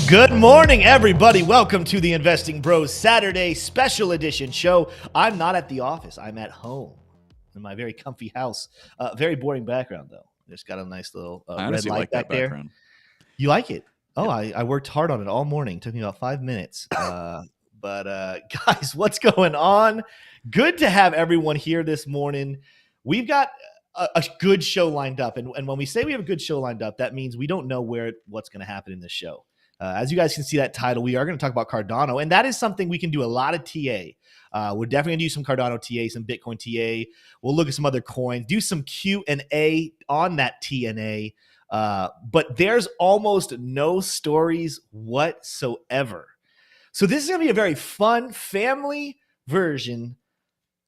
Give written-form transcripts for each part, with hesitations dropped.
Good morning, everybody. Welcome to the Investing Bros Saturday Special Edition show. I'm not at the office. I'm at home in my very comfy house. Very boring background, though. Just got a nice little red light like back that there. Background. You like it? Oh, Yeah. I worked hard on it all morning. Took me about 5 minutes. But guys, what's going on? Good to have everyone here this morning. We've got a good show lined up. And when we say we have a good show lined up, that means we don't know what's going to happen in this show. As you guys can see that title, we are going to talk about Cardano, and that is something we can do a lot of TA. We're definitely going to do some Cardano TA, some Bitcoin TA. We'll look at some other coins, do some Q&A on that TNA. But there's almost no stories whatsoever. So this is going to be a very fun family version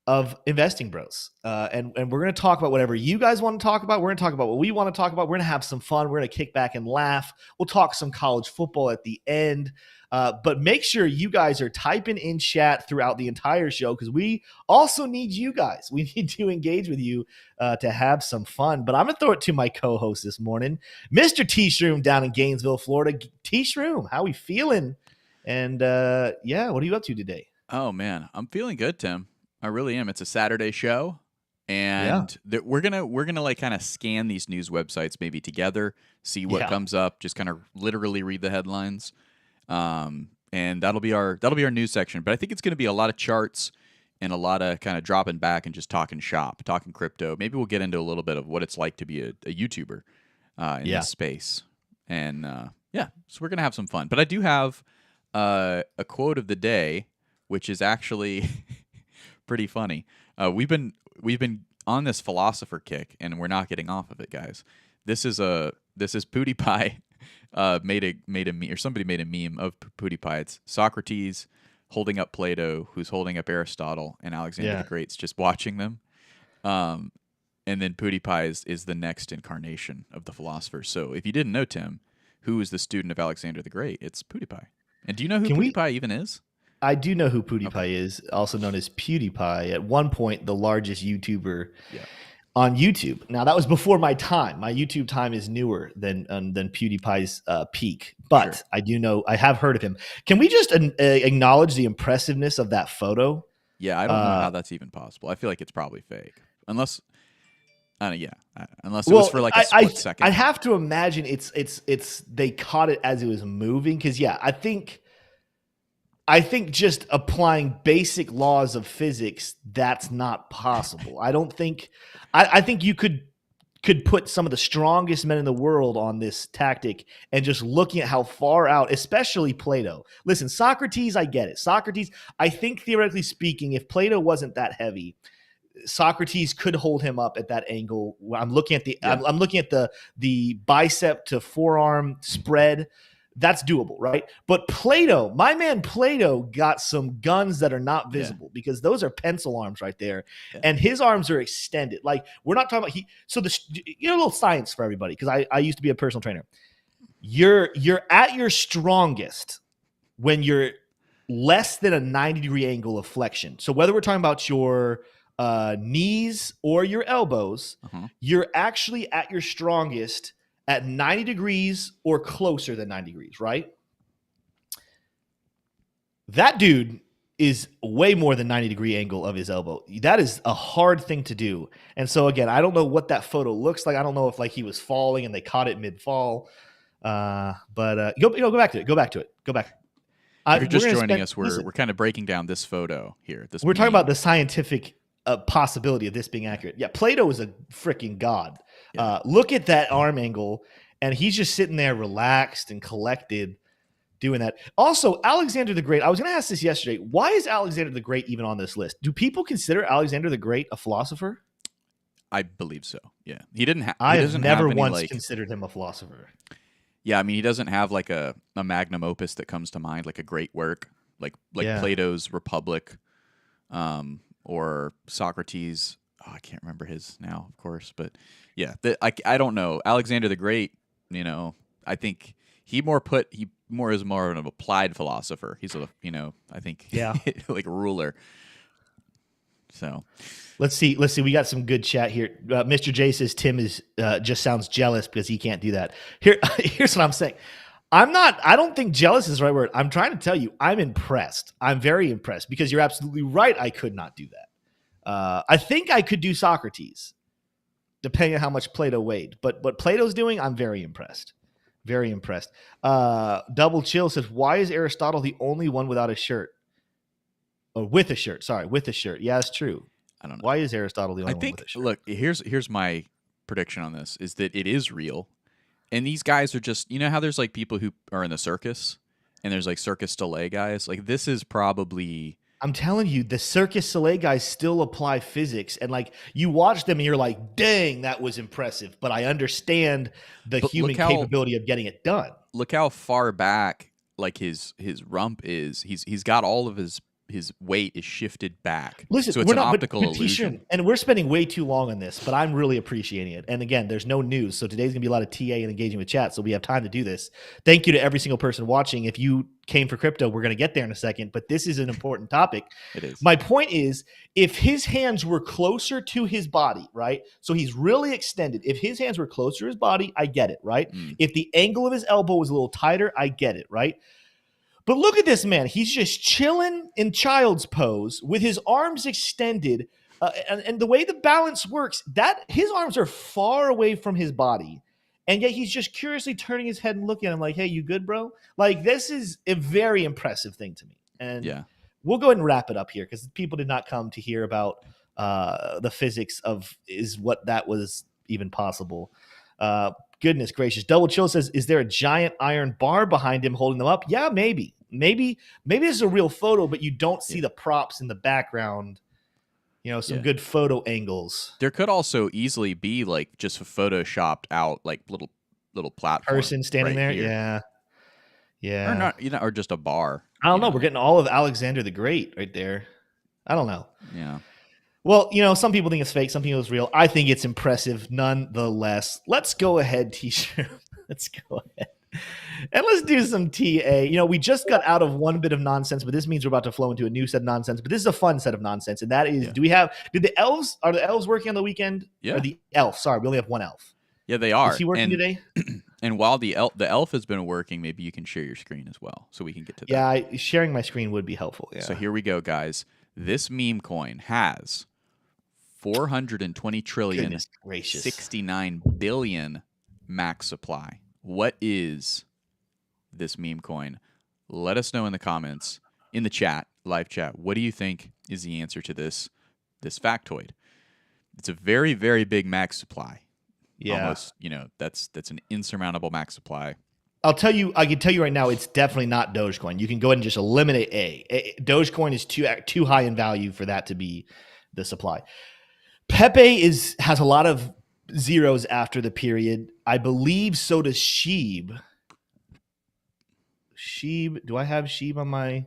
of Investing Bros. And we're going to talk about whatever you guys want to talk about. We're going to talk about what we want to talk about. We're going to have some fun. We're going to kick back and laugh. We'll talk some college football at the end. But make sure you guys are typing in chat throughout the entire show, because we also need you guys. We need to engage with you to have some fun. But I'm going to throw it to my co-host this morning, Mr. T-Shroom down in Gainesville, Florida. T-Shroom, how we feeling? And yeah, what are you up to today? Oh, man. I'm feeling good, Tim. I really am. It's a Saturday show, and we're gonna like kind of scan these news websites maybe together, see what comes up, just kind of literally read the headlines, and that'll be our news section. But I think it's going to be a lot of charts and a lot of kind of dropping back and just talking shop, talking crypto. Maybe we'll get into a little bit of what it's like to be a YouTuber in this space, and so we're gonna have some fun. But I do have a quote of the day, which is actually pretty funny. We've been on this philosopher kick, and we're not getting off of it, guys. This is PewDiePie made a meme, or somebody made a meme of PewDiePie. It's Socrates holding up Plato, who's holding up Aristotle, and Alexander the Great's just watching them. And then PewDiePie is the next incarnation of the philosopher. So if you didn't know, Tim, who is the student of Alexander the Great? It's PewDiePie. And do you know who PewDiePie even is? I do know who PewDiePie is, also known as PewDiePie. At one point, the largest YouTuber on YouTube. Now, that was before my time. My YouTube time is newer than PewDiePie's peak. But sure. I have heard of him. Can we just acknowledge the impressiveness of that photo? Yeah, I don't know how that's even possible. I feel like it's probably fake. Unless it was for like a split second. I have to imagine it's they caught it as it was moving, because I think just applying basic laws of physics, that's not possible. I think you could put some of the strongest men in the world on this tactic, and just looking at how far out, especially Plato. Listen, Socrates, I get it. Socrates, I think theoretically speaking, if Plato wasn't that heavy, Socrates could hold him up at that angle. I'm looking at I'm looking at the bicep to forearm spread. That's doable, right? But Plato, my man Plato, got some guns that are not visible, because those are pencil arms right there, and his arms are extended. Like, we're not talking about a little science for everybody, because I used to be a personal trainer. You're at your strongest when you're less than a 90-degree angle of flexion. So whether we're talking about your knees or your elbows, you're actually at your strongest at 90 degrees or closer than 90 degrees, right? That dude is way more than 90-degree angle of his elbow. That is a hard thing to do. And so, again, I don't know what that photo looks like. I don't know if he was falling and they caught it mid-fall. But go back to it. Go back. If you're just joining us, we're kind of breaking down this photo here. We're talking about the scientific possibility of this being accurate. Yeah, Plato is a freaking god. Look at that arm angle, and he's just sitting there relaxed and collected doing that. Also, Alexander the Great, I was going to ask this yesterday. Why is Alexander the Great even on this list? Do people consider Alexander the Great a philosopher? I believe so, yeah. He didn't have. I have never once considered him a philosopher. Yeah, I mean, he doesn't have like a magnum opus that comes to mind, like a great work, like Plato's Republic, or Socrates. Oh, I can't remember his now, of course, but yeah, I don't know. Alexander the Great, I think he more is more of an applied philosopher. He's I think like a ruler. So let's see. We got some good chat here. Mr. J says Tim is just sounds jealous because he can't do that. Here's what I'm saying. I don't think jealous is the right word. I'm trying to tell you, I'm impressed. I'm very impressed because you're absolutely right. I could not do that. I think I could do Socrates, depending on how much Plato weighed. But what Plato's doing, I'm very impressed. Very impressed. Double Chill says, why is Aristotle the only one without a shirt? Or with a shirt. Sorry, with a shirt. Yeah, that's true. I don't know. Why is Aristotle the only I one think, with a shirt? look, here's my prediction on this, is that it is real. And these guys are just, you know how there's like people who are in the circus and there's like Circus Delay guys? Like this is probably... I'm telling you, the Circus Soleil guys still apply physics. And like you watch them and you're like, dang, that was impressive. But I understand the human capability of getting it done. Look how far back like his rump is. He's got all of his weight is shifted back. Listen, so it's we're an not, optical illusion. And we're spending way too long on this, but I'm really appreciating it. And again, there's no news. So today's going to be a lot of TA and engaging with chat. So we have time to do this. Thank you to every single person watching. If you came for crypto, we're going to get there in a second, but this is an important topic. It is. My point is, if his hands were closer to his body, right? So he's really extended. If his hands were closer to his body, I get it, right? If the angle of his elbow was a little tighter, I get it, right? But look at this man. He's just chilling in child's pose with his arms extended. And the way the balance works, that his arms are far away from his body. And yet he's just curiously turning his head and looking at him like, hey, you good, bro? Like, this is a very impressive thing to me. And yeah, we'll go ahead and wrap it up here because people did not come to hear about the physics of is what that was even possible. Goodness gracious. Double Chill says, is there a giant iron bar behind him holding them up? Yeah, maybe. Maybe this is a real photo, but you don't see the props in the background. You know, some good photo angles. There could also easily be like just a photoshopped out like little platform person standing right there. Here. Yeah. Or not, you know, or just a bar. I don't know. We're getting all of Alexander the Great right there. I don't know. Yeah. Well, you know, some people think it's fake, some people it's real. I think it's impressive nonetheless. Let's go ahead, T-shirt. Let's go ahead. And let's do some TA. You know, we just got out of one bit of nonsense, but this means we're about to flow into a new set of nonsense. But this is a fun set of nonsense. And that is, are the elves working on the weekend? Yeah. Or the elf? Sorry, we only have one elf. Yeah, they are. Is he working today? And while the elf has been working, maybe you can share your screen as well so we can get to that. Yeah, sharing my screen would be helpful. Yeah. So here we go, guys. This meme coin has 420 trillion, 69 billion max supply. What is this meme coin? Let us know in the comments, in the chat, live chat. What do you think is the answer to this factoid? It's a very, very big max supply. Yeah. Almost, you know, that's an insurmountable max supply. I can tell you right now, it's definitely not Dogecoin. You can go ahead and just eliminate Dogecoin is too high in value for that to be the supply. Pepe has a lot of zeros after the period. I believe so does Sheeb. Do I have Sheeb on my...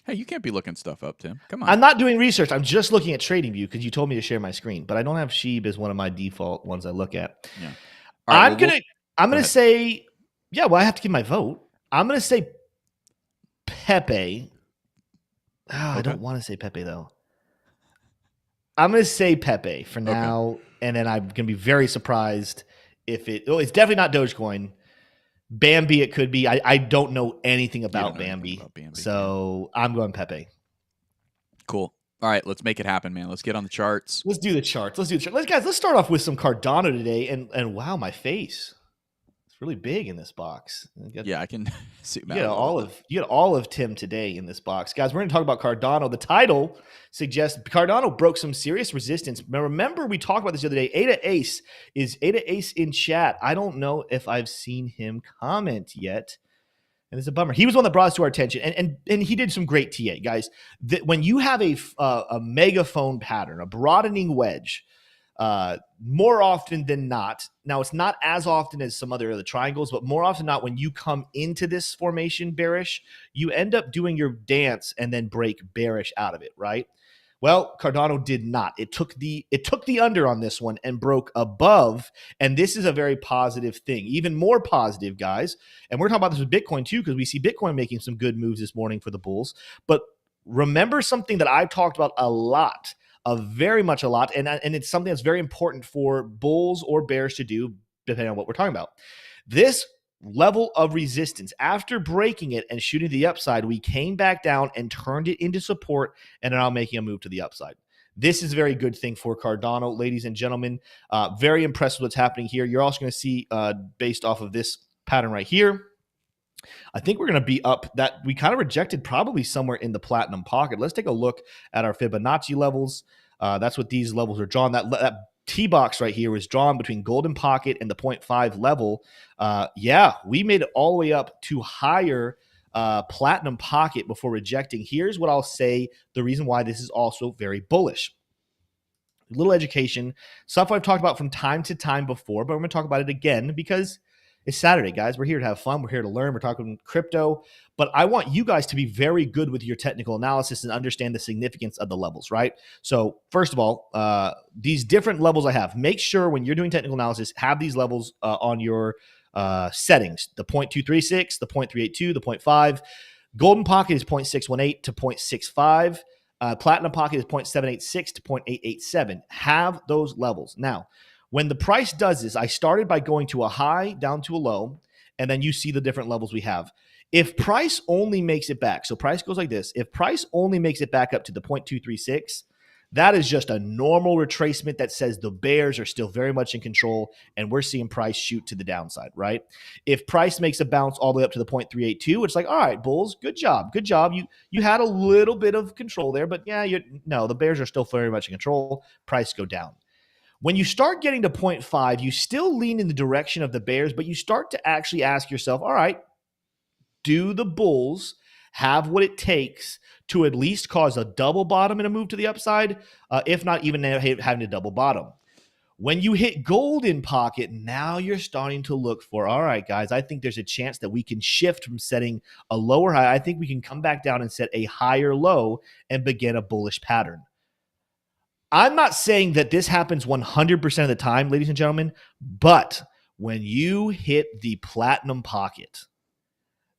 Hey, you can't be looking stuff up, Tim. Come on. I'm not doing research. I'm just looking at TradingView because you told me to share my screen, but I don't have Sheeb as one of my default ones I look at. Yeah. Right, I'm gonna say, yeah. Well, I have to give my vote. I'm gonna say Pepe. Oh, okay. I don't want to say Pepe though. I'm gonna say Pepe for now, and then I'm gonna be very surprised if it's definitely not Dogecoin. Bambi, it could be. I don't know anything about Bambi, so I'm going Pepe. Cool. All right, let's make it happen, man. Let's get on the charts. Let's do the charts. Let's start off with some Cardano today. And wow, my face. It's really big in this box. I can see. You got all of Tim today in this box. Guys, we're going to talk about Cardano. The title suggests Cardano broke some serious resistance. Now, remember, we talked about this the other day. Ada Ace in chat. I don't know if I've seen him comment yet. And it's a bummer. He was one that brought us to our attention. And he did some great TA, guys. When you have a megaphone pattern, a broadening wedge, more often than not, now it's not as often as some other of the triangles, but more often than not, when you come into this formation bearish, you end up doing your dance and then break bearish out of it, right? Well, Cardano did not. It took the under on this one and broke above, and this is a very positive thing. Even more positive, guys. And we're talking about this with Bitcoin too, because we see Bitcoin making some good moves this morning for the bulls. But remember something that I've talked about a lot, very much a lot, and it's something that's very important for bulls or bears to do, depending on what we're talking about. This level of resistance. After breaking it and shooting the upside, we came back down and turned it into support and are now making a move to the upside. This is a very good thing for Cardano, ladies and gentlemen. Very impressed with what's happening here. You're also going to see, based off of this pattern right here, I think we're going to be up that we kind of rejected probably somewhere in the platinum pocket. Let's take a look at our Fibonacci levels. That's what these levels are drawn. That T box right here was drawn between golden pocket and the 0.5 level. Yeah, we made it all the way up to higher platinum pocket before rejecting. Here's what I'll say the reason why this is also very bullish. A little education, stuff I've talked about from time to time before, but I'm going to talk about it again because it's Saturday, guys. We're here to have fun. We're here to learn. We're talking crypto. But I want you guys to be very good with your technical analysis and understand the significance of the levels, right? So first of all, these different levels I have, make sure when you're doing technical analysis, have these levels on your settings, the 0.236, the 0.382, the 0.5. Golden pocket is 0.618 to 0.65. Platinum pocket is 0.786 to 0.887. Have those levels. Now, when the price does this, I started by going to a high, down to a low, and then you see the different levels we have. If price only makes it back, so price goes like this. If price only makes it back up to the 0.236, that is just a normal retracement that says the bears are still very much in control, and we're seeing price shoot to the downside, right? If price makes a bounce all the way up to the 0.382, it's like, all right, bulls, good job. Good job. You had a little bit of control there, but yeah, no, the bears are still very much in control. Price go down. When you start getting to 0.5, you still lean in the direction of the bears, but you start to actually ask yourself, all right, do the bulls have what it takes to at least cause a double bottom and a move to the upside, if not even having a double bottom? When you hit golden pocket, now you're starting to look for, all right, guys, I think there's a chance that we can shift from setting a lower high. I think we can come back down and set a higher low and begin a bullish pattern. I'm not saying that this happens 100% of the time, ladies and gentlemen, but when you hit the platinum pocket,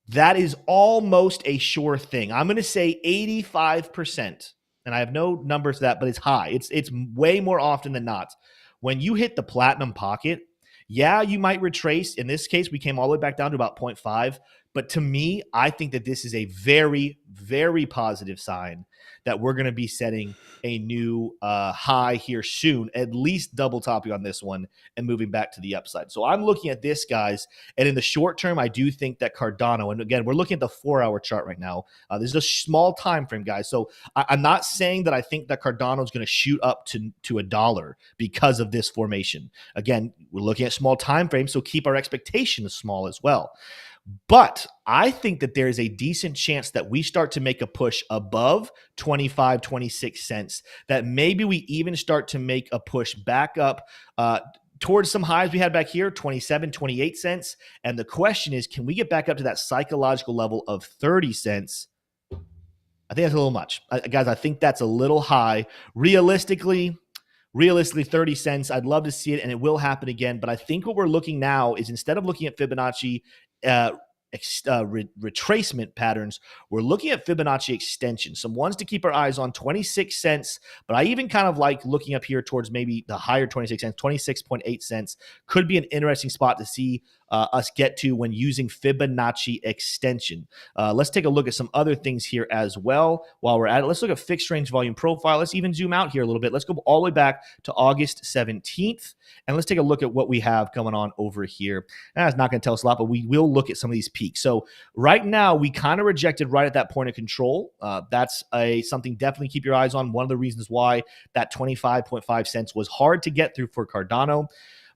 that is almost a sure thing. I'm going to say 85%, and I have no numbers for that, but it's high. It's way more often than not. When you hit the platinum pocket, yeah, you might retrace. In this case, we came all the way back down to about 0.5. But to me, I think that this is a very, very positive sign that we're going to be setting a new high here soon, at least double topping on this one and moving back to the upside. So I'm looking at this, guys, and in the short term, I do think that Cardano, and again, we're looking at the 4-hour chart right now. This is a small time frame, guys. So I'm not saying that I think that Cardano is going to shoot up to $1 because of this formation. Again, we're looking at small time frames, so keep our expectations small as well. But I think that there is a decent chance that we start to make a push above 25, 26 cents, that maybe we even start to make a push back up towards some highs we had back here, 27, 28 cents. And the question is, can we get back up to that psychological level of 30 cents? I think that's a little much. Guys, I think that's a little high. Realistically, 30 cents, I'd love to see it, and it will happen again. But I think what we're looking now is, instead of looking at Fibonacci retracement patterns, we're looking at Fibonacci extension. Some ones to keep our eyes on, 26 cents. But I even kind of like looking up here towards maybe the higher 26 cents, 26.8 cents. Could be an interesting spot to see us get to when using Fibonacci extension. Let's take a look at some other things here as well while we're at it. Let's look at fixed range volume profile. Let's even zoom out here a little bit. Let's go all the way back to August 17th, and let's take a look at what we have going on over here. That's not going to tell us a lot, but we will look at some of these peaks. So right now, we kind of rejected right at that point of control. That's something definitely keep your eyes on. One of the reasons why that 25.5 cents was hard to get through for Cardano.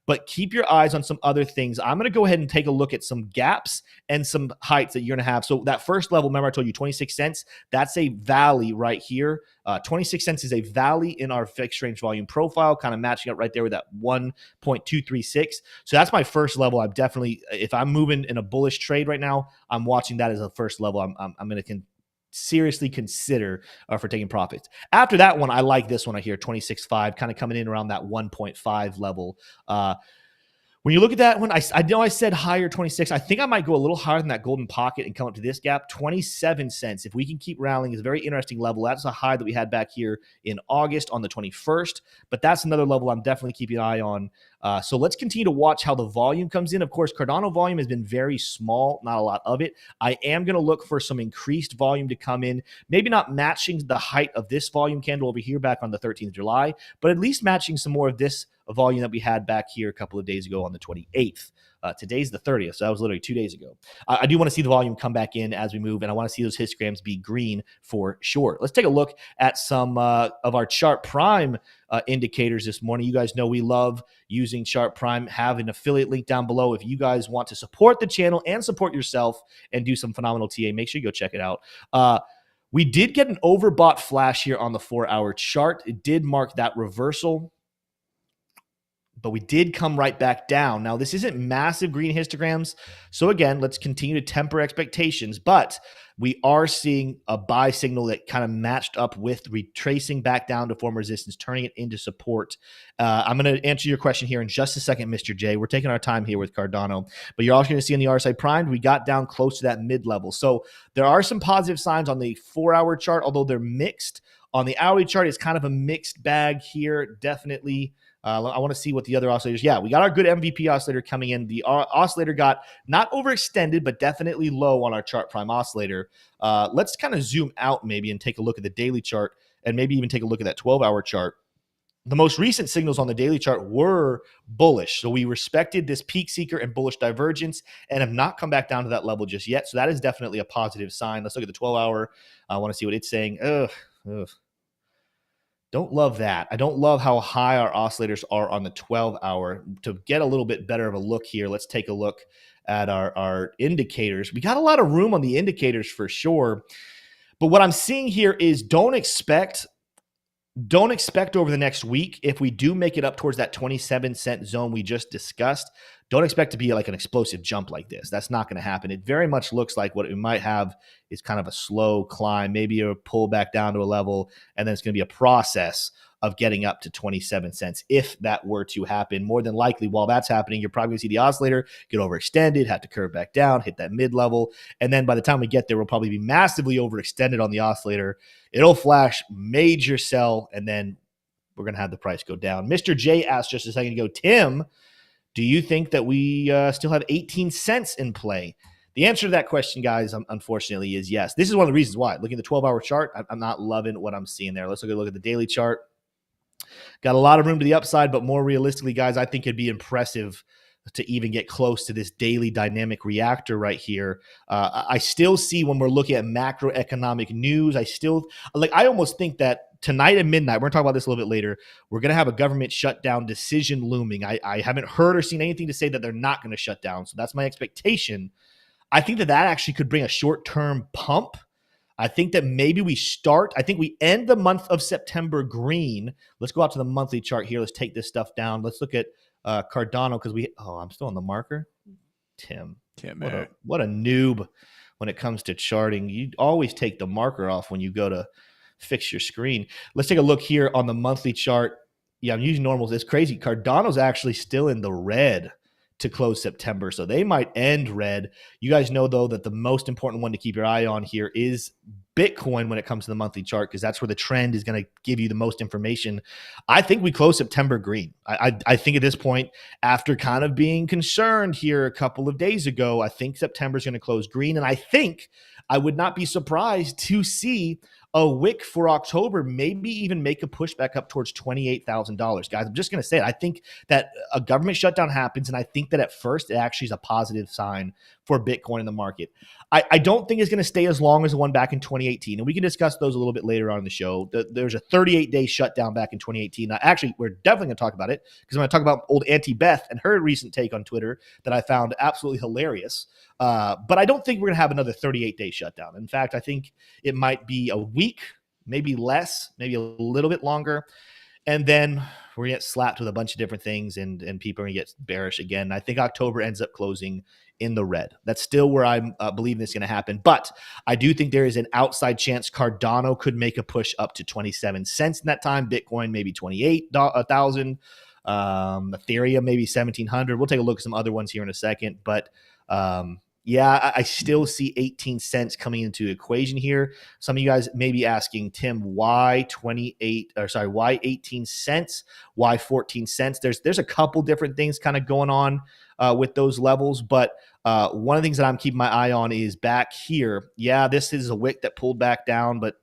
But keep your eyes on some other things. I'm going to go ahead and take a look at some gaps and some heights that you're going to have. So that first level, remember I told you 26 cents, that's a valley right here. 26 cents is a valley in our fixed range volume profile, kind of matching up right there with that 1.236. So that's my first level. I'm definitely, if I'm moving in a bullish trade right now, I'm watching that as a first level. I'm going to seriously consider for taking profits. After that one, I like this one right here, 26.5, kind of coming in around that 1.5 level. When you look at that one, I know I said higher 26. I think I might go a little higher than that golden pocket and come up to this gap, 27 cents. If we can keep rallying, is a very interesting level. That's a high that we had back here in August on the 21st, but that's another level I'm definitely keeping an eye on. So let's continue to watch how the volume comes in. Of course, Cardano volume has been very small, not a lot of it. I am going to look for some increased volume to come in, maybe not matching the height of this volume candle over here back on the 13th of July, but at least matching some more of this volume that we had back here a couple of days ago on the 28th. Today's the 30th, so that was literally 2 days ago. I do want to see the volume come back in as we move, and I want to see those histograms be green for sure. Let's take a look at some of our Chart Prime indicators this morning. You guys know we love using Chart Prime. Have an affiliate link down below if you guys want to support the channel and support yourself and do some phenomenal TA. Make sure you go check it out. We did get an overbought flash here on the 4-hour chart. It did mark that reversal, but we did come right back down. Now, this isn't massive green histograms. So again, let's continue to temper expectations, but we are seeing a buy signal that kind of matched up with retracing back down to form resistance, turning it into support. I'm going to answer your question here in just a second, Mr. J. We're taking our time here with Cardano, but you're also going to see on the RSI primed, we got down close to that mid-level. So there are some positive signs on the 4-hour chart, although they're mixed. On the hourly chart, it's kind of a mixed bag here, definitely. I want to see what the other oscillators. Yeah, we got our good MVP oscillator coming in. The oscillator got not overextended, but definitely low on our Chart Prime oscillator. Let's kind of zoom out maybe and take a look at the daily chart and maybe even take a look at that 12-hour chart. The most recent signals on the daily chart were bullish. So we respected this peak seeker and bullish divergence and have not come back down to that level just yet. So that is definitely a positive sign. Let's look at the 12-hour. I want to see what it's saying. Don't love that. I don't love how high our oscillators are on the 12-hour. To get a little bit better of a look here, let's take a look at our indicators. We got a lot of room on the indicators for sure. But what I'm seeing here is don't expect over the next week, if we do make it up towards that 27-cent zone we just discussed, don't expect to be like an explosive jump like this. That's not going to happen. It very much looks like what we might have is kind of a slow climb, maybe a pull back down to a level, and then it's going to be a process of getting up to 27 cents. If that were to happen, more than likely while that's happening, you're probably going to see the oscillator get overextended, have to curve back down, hit that mid-level. And then by the time we get there, we'll probably be massively overextended on the oscillator. It'll flash major sell, and then we're going to have the price go down. Mr. J asked just a second ago, Tim, do you think that we still have 18 cents in play? The answer to that question, guys, unfortunately, is yes. This is one of the reasons why. Looking at the 12-hour chart, I'm not loving what I'm seeing there. Let's look at the daily chart. Got a lot of room to the upside, but more realistically, guys, I think it'd be impressive to even get close to this daily dynamic reactor right here. I still see when we're looking at macroeconomic news, I almost think that tonight at midnight, we're going to talk about this a little bit later, we're going to have a government shutdown decision looming. I haven't heard or seen anything to say that they're not going to shut down, so that's my expectation. I think that actually could bring a short-term pump. I think that maybe I think we end the month of September green. Let's go out to the monthly chart here. Let's take this stuff down. Let's look at Cardano because I'm still on the marker. Tim, what a noob when it comes to charting. You always take the marker off when you go to fix your screen. Let's take a look here on the monthly chart. Yeah, I'm using normals. It's crazy. Cardano's actually still in the red to close September, so they might end red. You guys know, though, that the most important one to keep your eye on here is Bitcoin when it comes to the monthly chart, because that's where the trend is going to give you the most information. I think we close September green. I think at this point, after kind of being concerned here a couple of days ago, I think September is going to close green, and I think I would not be surprised to see a wick for October, maybe even make a push back up towards $28,000. Guys, I'm just going to say it. I think that a government shutdown happens, and I think that at first it actually is a positive sign for Bitcoin in the market. I don't think it's going to stay as long as the one back in 2018, and we can discuss those a little bit later on in the show. There's a 38-day shutdown back in 2018. Actually, we're definitely going to talk about it because I'm going to talk about old Auntie Beth and her recent take on Twitter that I found absolutely hilarious. But I don't think we're going to have another 38-day shutdown. In fact, I think it might be a week, maybe less, maybe a little bit longer. And then we're going to get slapped with a bunch of different things, and people are going to get bearish again. I think October ends up closing in the red. That's still where I'm believing this is going to happen. But I do think there is an outside chance Cardano could make a push up to 27 cents in that time. Bitcoin, maybe 28,000. Ethereum maybe 1,700. We'll take a look at some other ones here in a second, but yeah, I still see 18 cents coming into the equation here. Some of you guys may be asking, Tim, why 18 cents? Why 14 cents? There's a couple different things kind of going on with those levels, but one of the things that I'm keeping my eye on is back here. Yeah, this is a wick that pulled back down, but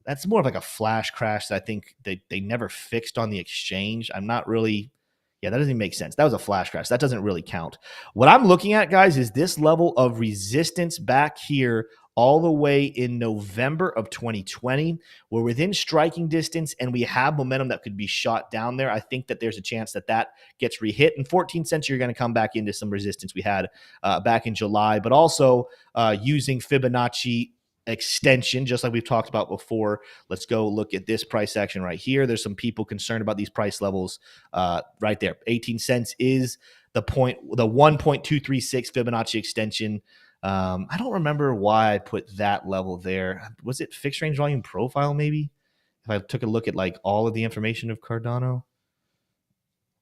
that's more of like a flash crash that I think they never fixed on the exchange. I'm not really – yeah, that doesn't even make sense. That was a flash crash. That doesn't really count. What I'm looking at, guys, is this level of resistance back here all the way in November of 2020. We're within striking distance, and we have momentum that could be shot down there. I think that there's a chance that that gets rehit. And 14 cents, you're going to come back into some resistance we had back in July, but also using Fibonacci extension, just like we've talked about before. Let's go look at this price action right here. There's some people concerned about these price levels right there. 18 cents is the 1.236 Fibonacci extension. I don't remember why I put that level there. Was it fixed range volume profile maybe? If I took a look at like all of the information of Cardano.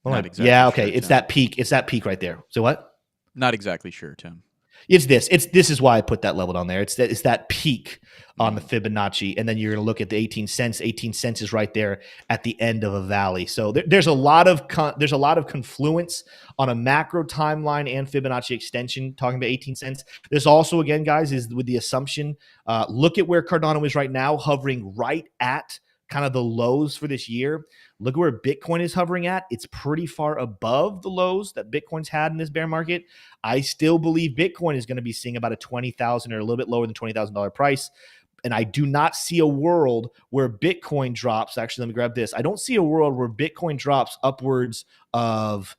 Not exactly yeah, sure, okay. It's Tim. that peak. It's that peak right there. So what? Not exactly sure, Tim. This is why I put that level down there. It's that peak on the Fibonacci, and then you're going to look at the 18 cents. 18 cents is right there at the end of a valley. So there's a lot of confluence on a macro timeline and Fibonacci extension. Talking about 18 cents. This also, again, guys, is with the assumption. Look at where Cardano is right now, hovering right at kind of the lows for this year. Look at where Bitcoin is hovering at. It's pretty far above the lows that Bitcoin's had in this bear market. I still believe Bitcoin is going to be seeing about a $20,000 or a little bit lower than $20,000 price. And I do not see a world where Bitcoin drops. Actually, let me grab this. I don't see a world where Bitcoin drops upwards of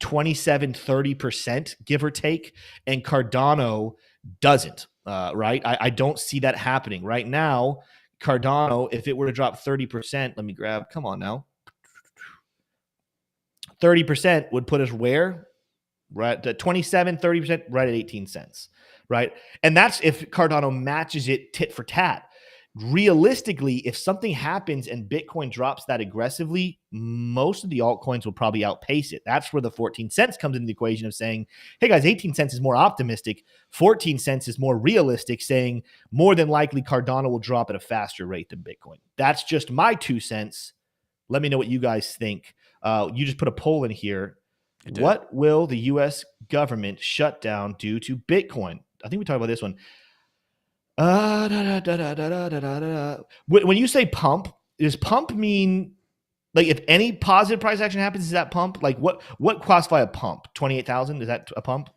27-30%, give or take, and Cardano doesn't, right? I don't see that happening right now. Cardano, if it were to drop 30%, let me grab, come on now. 30% would put us where? Right at 27, 30%, right at 18 cents, right? And that's if Cardano matches it tit for tat. Realistically, if something happens and Bitcoin drops that aggressively, most of the altcoins will probably outpace it. That's where the 14 cents comes into the equation of saying, hey guys, 18 cents is more optimistic. 14 cents is more realistic, saying more than likely Cardano will drop at a faster rate than Bitcoin. That's just my 2 cents. Let me know what you guys think. You just put a poll in here. What will the U.S. government shutdown do to Bitcoin? I think we talked about this one. When you say pump, does pump mean like if any positive price action happens, is that pump? Like what classify a pump? 28,000? Is that a pump?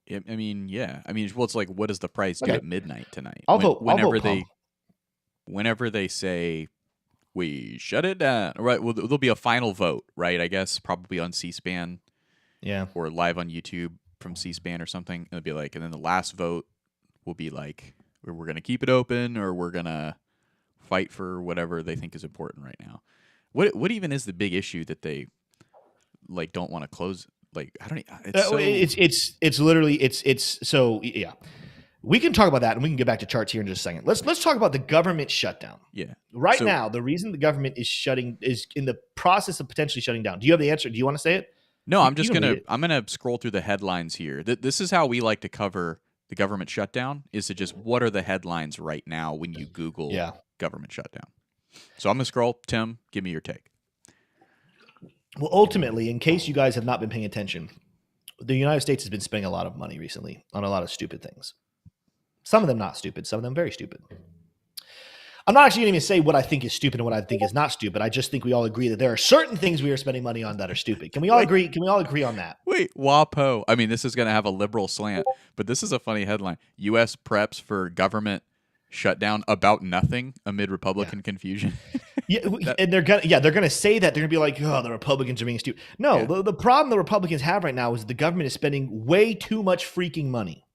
I mean, yeah. I mean, well, it's like, what does the price do at midnight tonight? I'll vote pump. Whenever they say we shut it down, right? Well, there'll be a final vote, right? I guess probably on C-SPAN, or live on YouTube from C-SPAN or something. It'll be like, and then the last vote will be like, we're going to keep it open, or we're going to fight for whatever they think is important right now. What even is the big issue that they like don't want to close? Like, I don't. It's literally so yeah. We can talk about that, and we can get back to charts here in just a second. Let's talk about the government shutdown. Yeah. Right now, the reason the government is in the process of potentially shutting down. Do you have the answer? Do you want to say it? No, I'm gonna scroll through the headlines here. This is how we like to cover the government shutdown, is to just what are the headlines right now when you Google government shutdown. So I'm gonna scroll. Tim, give me your take. Well, ultimately, in case you guys have not been paying attention, the United States has been spending a lot of money recently on a lot of stupid things. Some of them not stupid, some of them very stupid. I'm not actually going to even say what I think is stupid and what I think is not stupid. I just think we all agree that there are certain things we are spending money on that are stupid. Can we all agree? Can we all agree on that? Wait, WAPO. I mean, this is going to have a liberal slant, but this is a funny headline. U.S. preps for government shutdown about nothing amid Republican confusion. And they're gonna say that. They're gonna be like, oh, the Republicans are being stupid. No, the problem the Republicans have right now is the government is spending way too much freaking money.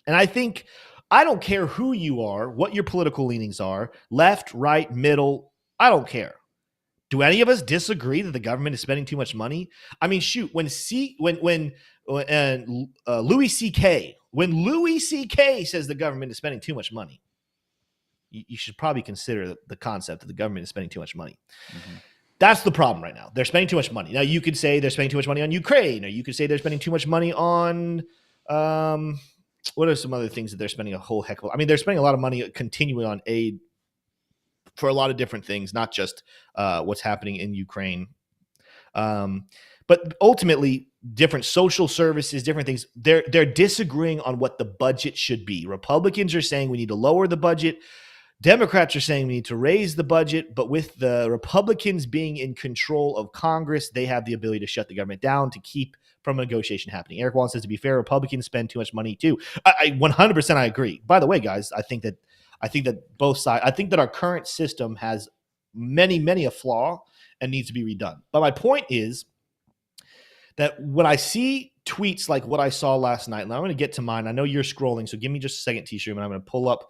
And I don't care who you are, what your political leanings are, left, right, middle, I don't care. Do any of us disagree that the government is spending too much money? I mean, shoot, when Louis C.K. says the government is spending too much money, you should probably consider the concept that the government is spending too much money. Mm-hmm. That's the problem right now. They're spending too much money. Now, you could say they're spending too much money on Ukraine, or you could say they're spending too much money on what are some other things that they're spending a whole heck of? I mean, they're spending a lot of money continuing on aid for a lot of different things, not just what's happening in Ukraine. But ultimately, different social services, different things, they're disagreeing on what the budget should be. Republicans are saying we need to lower the budget. Democrats are saying we need to raise the budget, but with the Republicans being in control of Congress, they have the ability to shut the government down to keep from a negotiation happening. Eric Wallen says, to be fair, Republicans spend too much money too. I 100% I agree. By the way, guys, I think that both sides, I think that our current system has many a flaw and needs to be redone. But my point is that when I see tweets like what I saw last night, and I'm going to get to mine. I know you're scrolling, so give me just a second, T-Shroom, and I'm going to pull up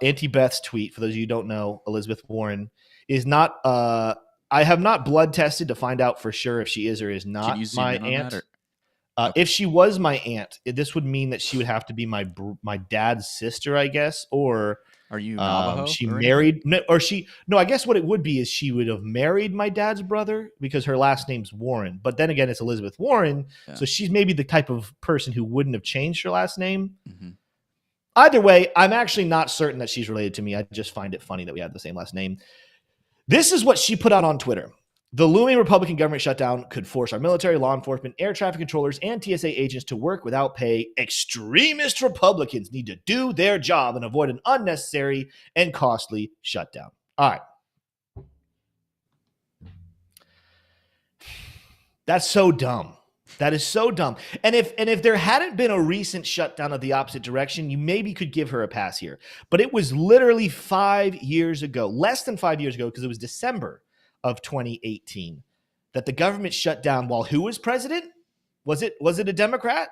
Auntie Beth's tweet. For those of you who don't know, Elizabeth Warren is not. I have not blood tested to find out for sure if she is or is not my aunt. Okay. If she was my aunt, this would mean that she would have to be my dad's sister, I guess. Or are you Navajo? She married, no. I guess what it would be is she would have married my dad's brother because her last name's Warren. But then again, it's Elizabeth Warren, so she's maybe the type of person who wouldn't have changed her last name. Mm-hmm. Either way, I'm actually not certain that she's related to me. I just find it funny that we have the same last name. This is what she put out on Twitter. The looming Republican government shutdown could force our military, law enforcement, air traffic controllers, and TSA agents to work without pay. Extremist Republicans need to do their job and avoid an unnecessary and costly shutdown. All right. That's so dumb. That is so dumb. And if there hadn't been a recent shutdown of the opposite direction, you maybe could give her a pass here. But it was literally 5 years ago, less than 5 years ago, because it was December of 2018, that the government shut down while who was president? Was it a Democrat?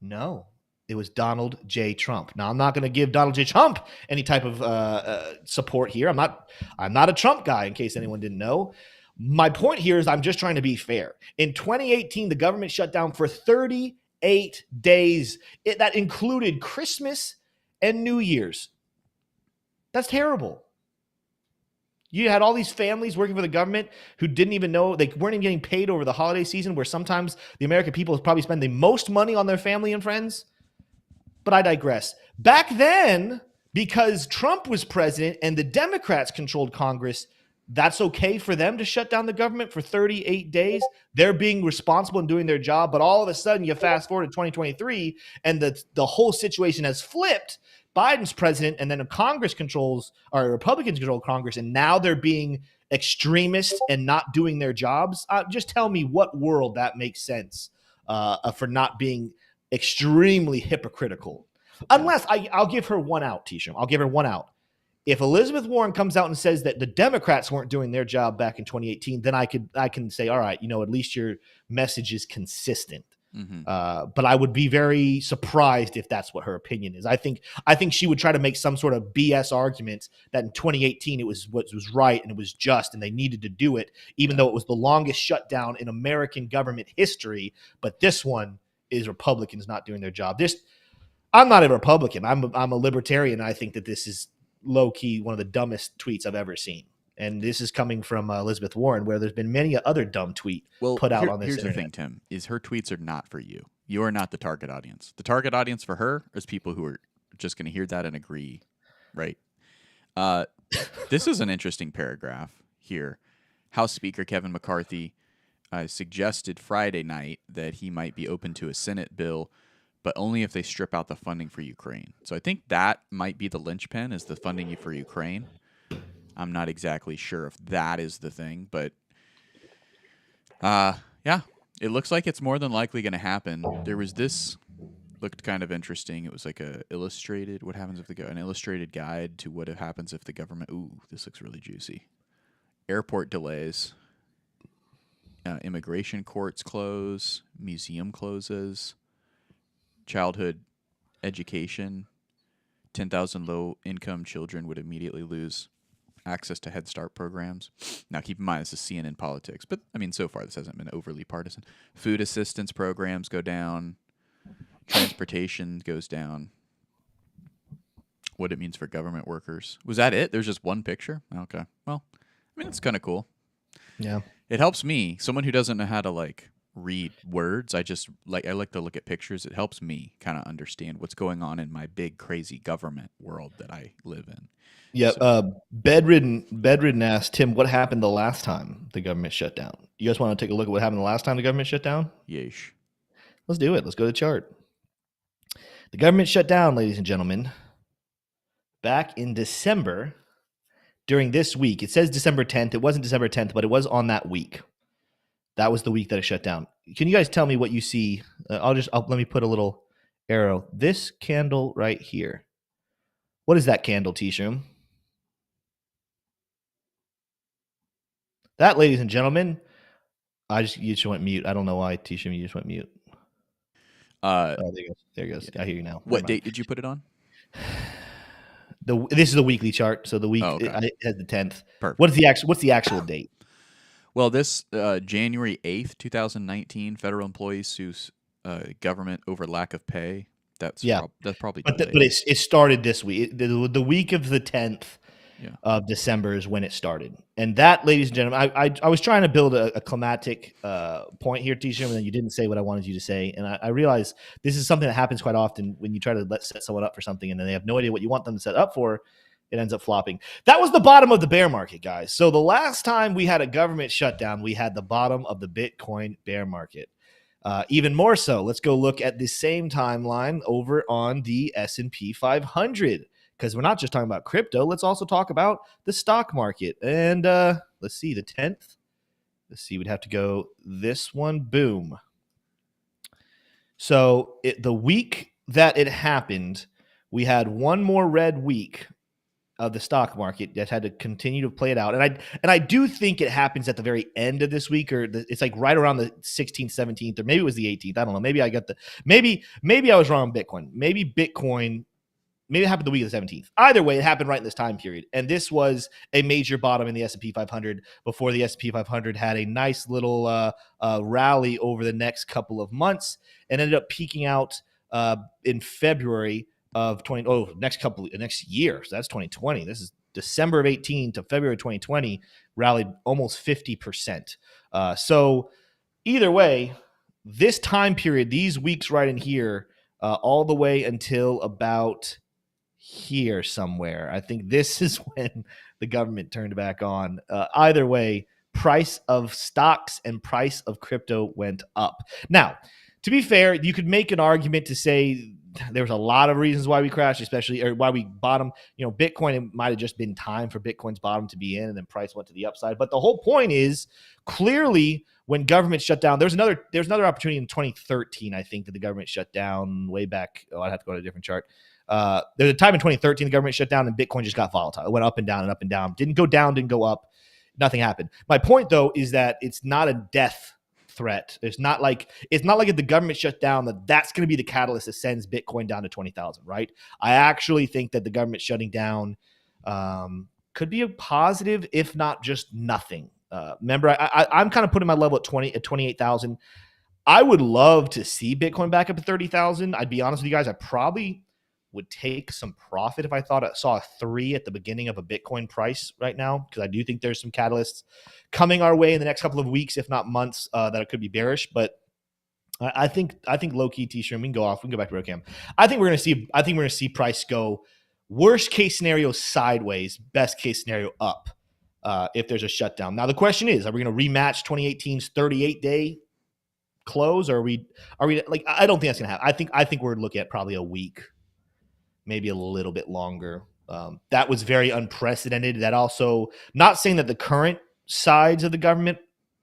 No, it was Donald J. Trump. Now, I'm not going to give Donald J. Trump any type of support here. I'm not a Trump guy, in case anyone didn't know. My point here is I'm just trying to be fair. In 2018, the government shut down for 38 days. That included Christmas and New Year's. That's terrible. You had all these families working for the government who didn't even know, they weren't even getting paid over the holiday season, where sometimes the American people probably spend the most money on their family and friends. But I digress. Back then, because Trump was president and the Democrats controlled Congress, that's okay for them to shut down the government for 38 days. They're being responsible and doing their job. But all of a sudden, you fast forward to 2023, and the whole situation has flipped. Biden's president, and then Republicans control Congress, and now they're being extremists and not doing their jobs. Just tell me what world that makes sense for not being extremely hypocritical. Unless I'll give her one out, Tisha. I'll give her one out. If Elizabeth Warren comes out and says that the Democrats weren't doing their job back in 2018, then I can say, all right, at least your message is consistent. Mm-hmm. But I would be very surprised if that's what her opinion is. I think she would try to make some sort of BS argument that in 2018 it was what was right and it was just and they needed to do it, even though it was the longest shutdown in American government history. But this one is Republicans not doing their job. I'm not a Republican. I'm a libertarian. I think that this is low-key one of the dumbest tweets I've ever seen. And this is coming from Elizabeth Warren, where there's been many other dumb tweet put out on this Here's internet. The thing, Tim, is her tweets are not for you. You are not the target audience. The target audience for her is people who are just going to hear that and agree, right? This is an interesting paragraph here. House Speaker Kevin McCarthy suggested Friday night that he might be open to a Senate bill, but only if they strip out the funding for Ukraine. So I think that might be the linchpin, is the funding for Ukraine. I'm not exactly sure if that is the thing, but yeah, it looks like it's more than likely going to happen. There was this, looked kind of interesting. It was like an illustrated guide to what happens if the government. Ooh, this looks really juicy. Airport delays, immigration courts close, museum closes, childhood education. 10,000 low-income children would immediately lose access to Head Start programs. Now, keep in mind, this is CNN politics, but, so far this hasn't been overly partisan. Food assistance programs go down. Transportation goes down. What it means for government workers. Was that it? There's just one picture? Okay. Well, I mean, it's kind of cool. Yeah. It helps me, someone who doesn't know how to like read words. I like to look at pictures. It helps me kind of understand what's going on in my big crazy government world that I live in. Yeah. So, Bedridden asked Tim, what happened the last time the government shut down? You guys want to take a look at what happened the last time the government shut down? yeesh. Let's do it. Let's go to the chart. The government shut down, ladies and gentlemen, back in December during this week. It says December 10th. It wasn't December 10th, but it was on that week. That was the week that it shut down. Can you guys tell me what you see? Let me put a little arrow. This candle right here. What is that candle, T-Shroom? That, ladies and gentlemen, you just went mute. I don't know why, T-Shroom, you just went mute. Oh, there you go. There you go. Yeah. I hear you now. What date did you put it on? This is the weekly chart, so the week okay. it has the 10th. Perfect. What's the actual date? Well, this January 8th, 2019, federal employees sue government over lack of pay. That's probably. But it started this week. The week of the 10th of December is when it started. And that, ladies and gentlemen, I was trying to build a climatic point here, T-Shroom, and then you didn't say what I wanted you to say. And I realized this is something that happens quite often when you try to set someone up for something and then they have no idea what you want them to set up for. It ends up flopping. That was the bottom of the bear market, guys. So the last time we had a government shutdown, we had the bottom of the Bitcoin bear market. Even more so, let's go look at the same timeline over on the S&P 500, because we're not just talking about crypto. Let's also talk about the stock market. And let's see, the 10th. Let's see, we'd have to go this one. Boom. So the week that it happened, we had one more red week of the stock market that had to continue to play it out. And I do think it happens at the very end of this week, or it's like right around the 16th, 17th, or maybe it was the 18th. I don't know. Maybe I got maybe I was wrong on Bitcoin. Maybe it happened the week of the 17th. Either way, it happened right in this time period. And this was a major bottom in the S&P 500 before the S&P 500 had a nice little rally over the next couple of months and ended up peaking out in February of next year. So that's 2020. This is December of 18 to February 2020, rallied almost 50%. So either way, this time period, these weeks right in here, all the way until about here somewhere. I think this is when the government turned back on. Either way, price of stocks and price of crypto went up. Now, to be fair, you could make an argument to say there was a lot of reasons why we crashed, especially or why we bottomed. Bitcoin, it might have just been time for Bitcoin's bottom to be in, and then price went to the upside. But the whole point is, clearly, when government shut down, there's another opportunity in 2013, I think, that the government shut down way back. I'd have to go to a different chart. There's a time in 2013 the government shut down and Bitcoin just got volatile. It went up and down and up and down. Didn't go down, didn't go up. Nothing happened. My point, though, is that it's not a death threat. It's not like if the government shut down that's going to be the catalyst that sends Bitcoin down to 20,000, right? I actually think that the government shutting down could be a positive, if not just nothing. Remember, I'm kind of putting my level at 28,000. I would love to see Bitcoin back up to 30,000. I'd be honest with you guys. I probably would take some profit if I thought I saw a 3 at the beginning of a Bitcoin price right now, because I do think there's some catalysts coming our way in the next couple of weeks, if not months, that it could be bearish. But I think low key T-Shroom, we can go off. We can go back to Rocam. I think we're gonna see price go worst case scenario sideways, best case scenario up if there's a shutdown. Now the question is, are we going to rematch 2018's 38-day close, or are we like? I don't think that's gonna happen. I think we're looking at probably a week, maybe a little bit longer. That was very unprecedented. That also, not saying that the current sides of the government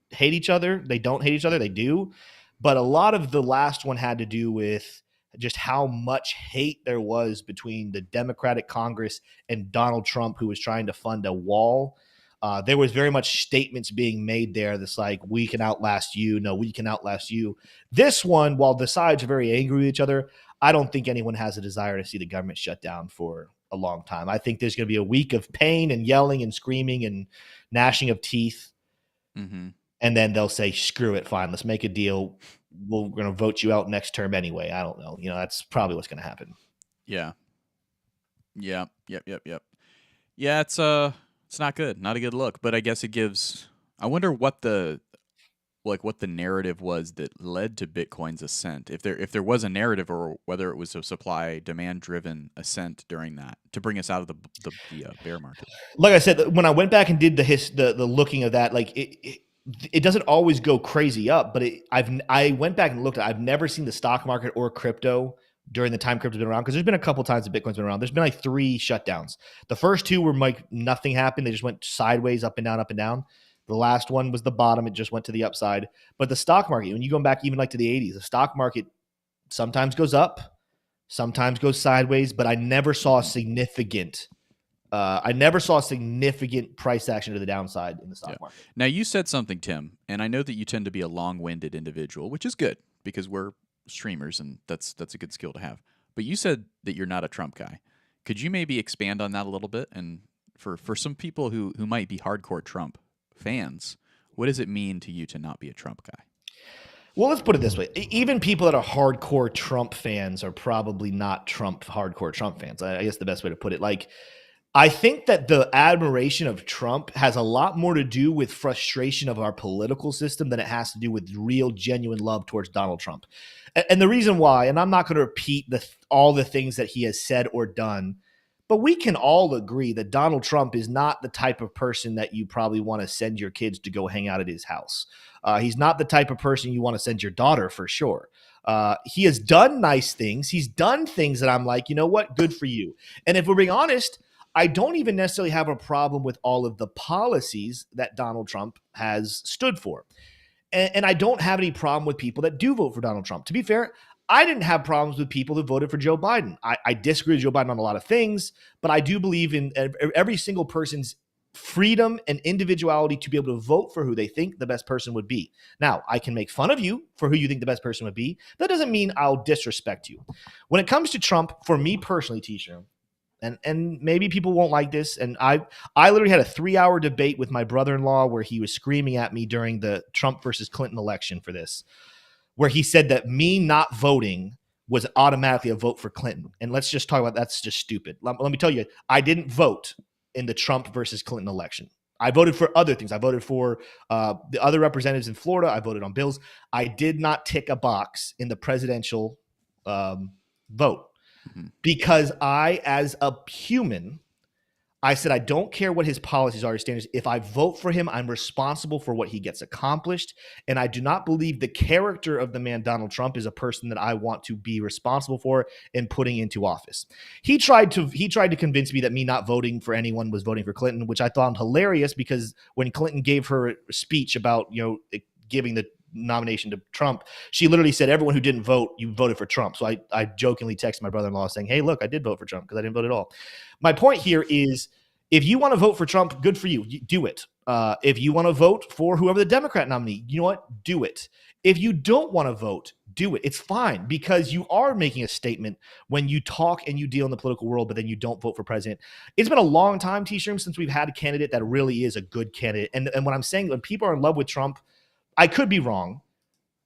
hate each other. They don't hate each other. They do. But a lot of the last one had to do with just how much hate there was between the Democratic Congress and Donald Trump, who was trying to fund a wall. There was very much statements being made there that's like, we can outlast you. No, we can outlast you. This one, while the sides are very angry with each other, I don't think anyone has a desire to see the government shut down for a long time. I think there's going to be a week of pain and yelling and screaming and gnashing of teeth. Mm-hmm. And then they'll say, screw it, fine, let's make a deal. We're going to vote you out next term anyway. I don't know. That's probably what's going to happen. Yeah. Yep. Yeah, it's a It's not good, not a good look. But I guess it gives. I wonder what the narrative was that led to Bitcoin's ascent. If there was a narrative, or whether it was a supply demand driven ascent during that to bring us out of the bear market. Like I said, when I went back and did the looking of that, like it doesn't always go crazy up, but I went back and looked at. I've never seen the stock market or crypto during the time crypto's been around, because there's been a couple times that Bitcoin's been around. There's been like 3 shutdowns. The first 2 were like nothing happened. They just went sideways, up and down, up and down. The last one was the bottom. It just went to the upside. But the stock market, when you go back even like to the 80s, the stock market sometimes goes up, sometimes goes sideways, but I never saw significant price action to the downside in the stock market. Now, you said something, Tim, and I know that you tend to be a long-winded individual, which is good because we're streamers, and that's a good skill to have. But you said that you're not a Trump guy. Could you maybe expand on that a little bit? And for some people who might be hardcore Trump fans, what does it mean to you to not be a Trump guy? Well, let's put it this way. Even people that are hardcore Trump fans are probably not hardcore Trump fans. I guess the best way to put it. Like, I think that the admiration of Trump has a lot more to do with frustration of our political system than it has to do with real, genuine love towards Donald Trump. And the reason why, and I'm not going to repeat all the things that he has said or done, but we can all agree that Donald Trump is not the type of person that you probably want to send your kids to go hang out at his house. He's not the type of person you want to send your daughter, for sure. He has done nice things. He's done things that I'm like, you know what? Good for you. And if we're being honest, I don't even necessarily have a problem with all of the policies that Donald Trump has stood for. And I don't have any problem with people that do vote for Donald Trump. To be fair, I didn't have problems with people who voted for Joe Biden. I disagree with Joe Biden on a lot of things, but I do believe in every single person's freedom and individuality to be able to vote for who they think the best person would be. Now, I can make fun of you for who you think the best person would be. That doesn't mean I'll disrespect you. When it comes to Trump, for me personally, T-Shirt, and maybe people won't like this, and I literally had a 3-hour debate with my brother-in-law where he was screaming at me during the Trump versus Clinton election for this, where he said that me not voting was automatically a vote for Clinton. And let's just talk about that's just stupid. Let me tell you, I didn't vote in the Trump versus Clinton election. I voted for other things. I voted for the other representatives in Florida. I voted on bills. I did not tick a box in the presidential vote. Because I, as a human, I said, I don't care what his policies are, his standards. If I vote for him, I'm responsible for what he gets accomplished. And I do not believe the character of the man Donald Trump is a person that I want to be responsible for and putting into office. He tried to convince me that me not voting for anyone was voting for Clinton, which I found hilarious, because when Clinton gave her a speech about, giving the nomination to Trump, she literally said, everyone who didn't vote, you voted for Trump. So I jokingly texted my brother-in-law saying, hey, look, I did vote for Trump because I didn't vote at all. My point here is, if you want to vote for Trump, good for you. Do it. If you want to vote for whoever the Democrat nominee, you know what? Do it. If you don't want to vote, do it. It's fine, because you are making a statement when you talk and you deal in the political world, but then you don't vote for president. It's been a long time, T-Shroom, since we've had a candidate that really is a good candidate. And what I'm saying, when people are in love with Trump, I could be wrong,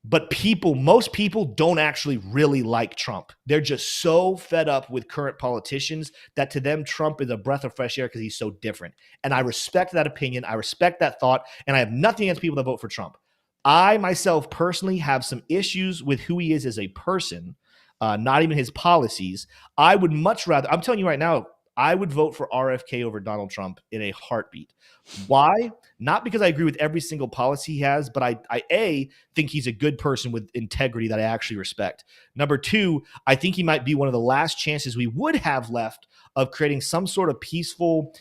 but most people don't actually really like Trump. They're just so fed up with current politicians that to them, Trump is a breath of fresh air because he's so different. And I respect that opinion. I respect that thought. And I have nothing against people that vote for Trump. I myself personally have some issues with who he is as a person, not even his policies. I would much rather, I'm telling you right now, I would vote for RFK over Donald Trump in a heartbeat. Why? Not because I agree with every single policy he has, but I think he's a good person with integrity that I actually respect. Number 2, I think he might be one of the last chances we would have left of creating some sort of peaceful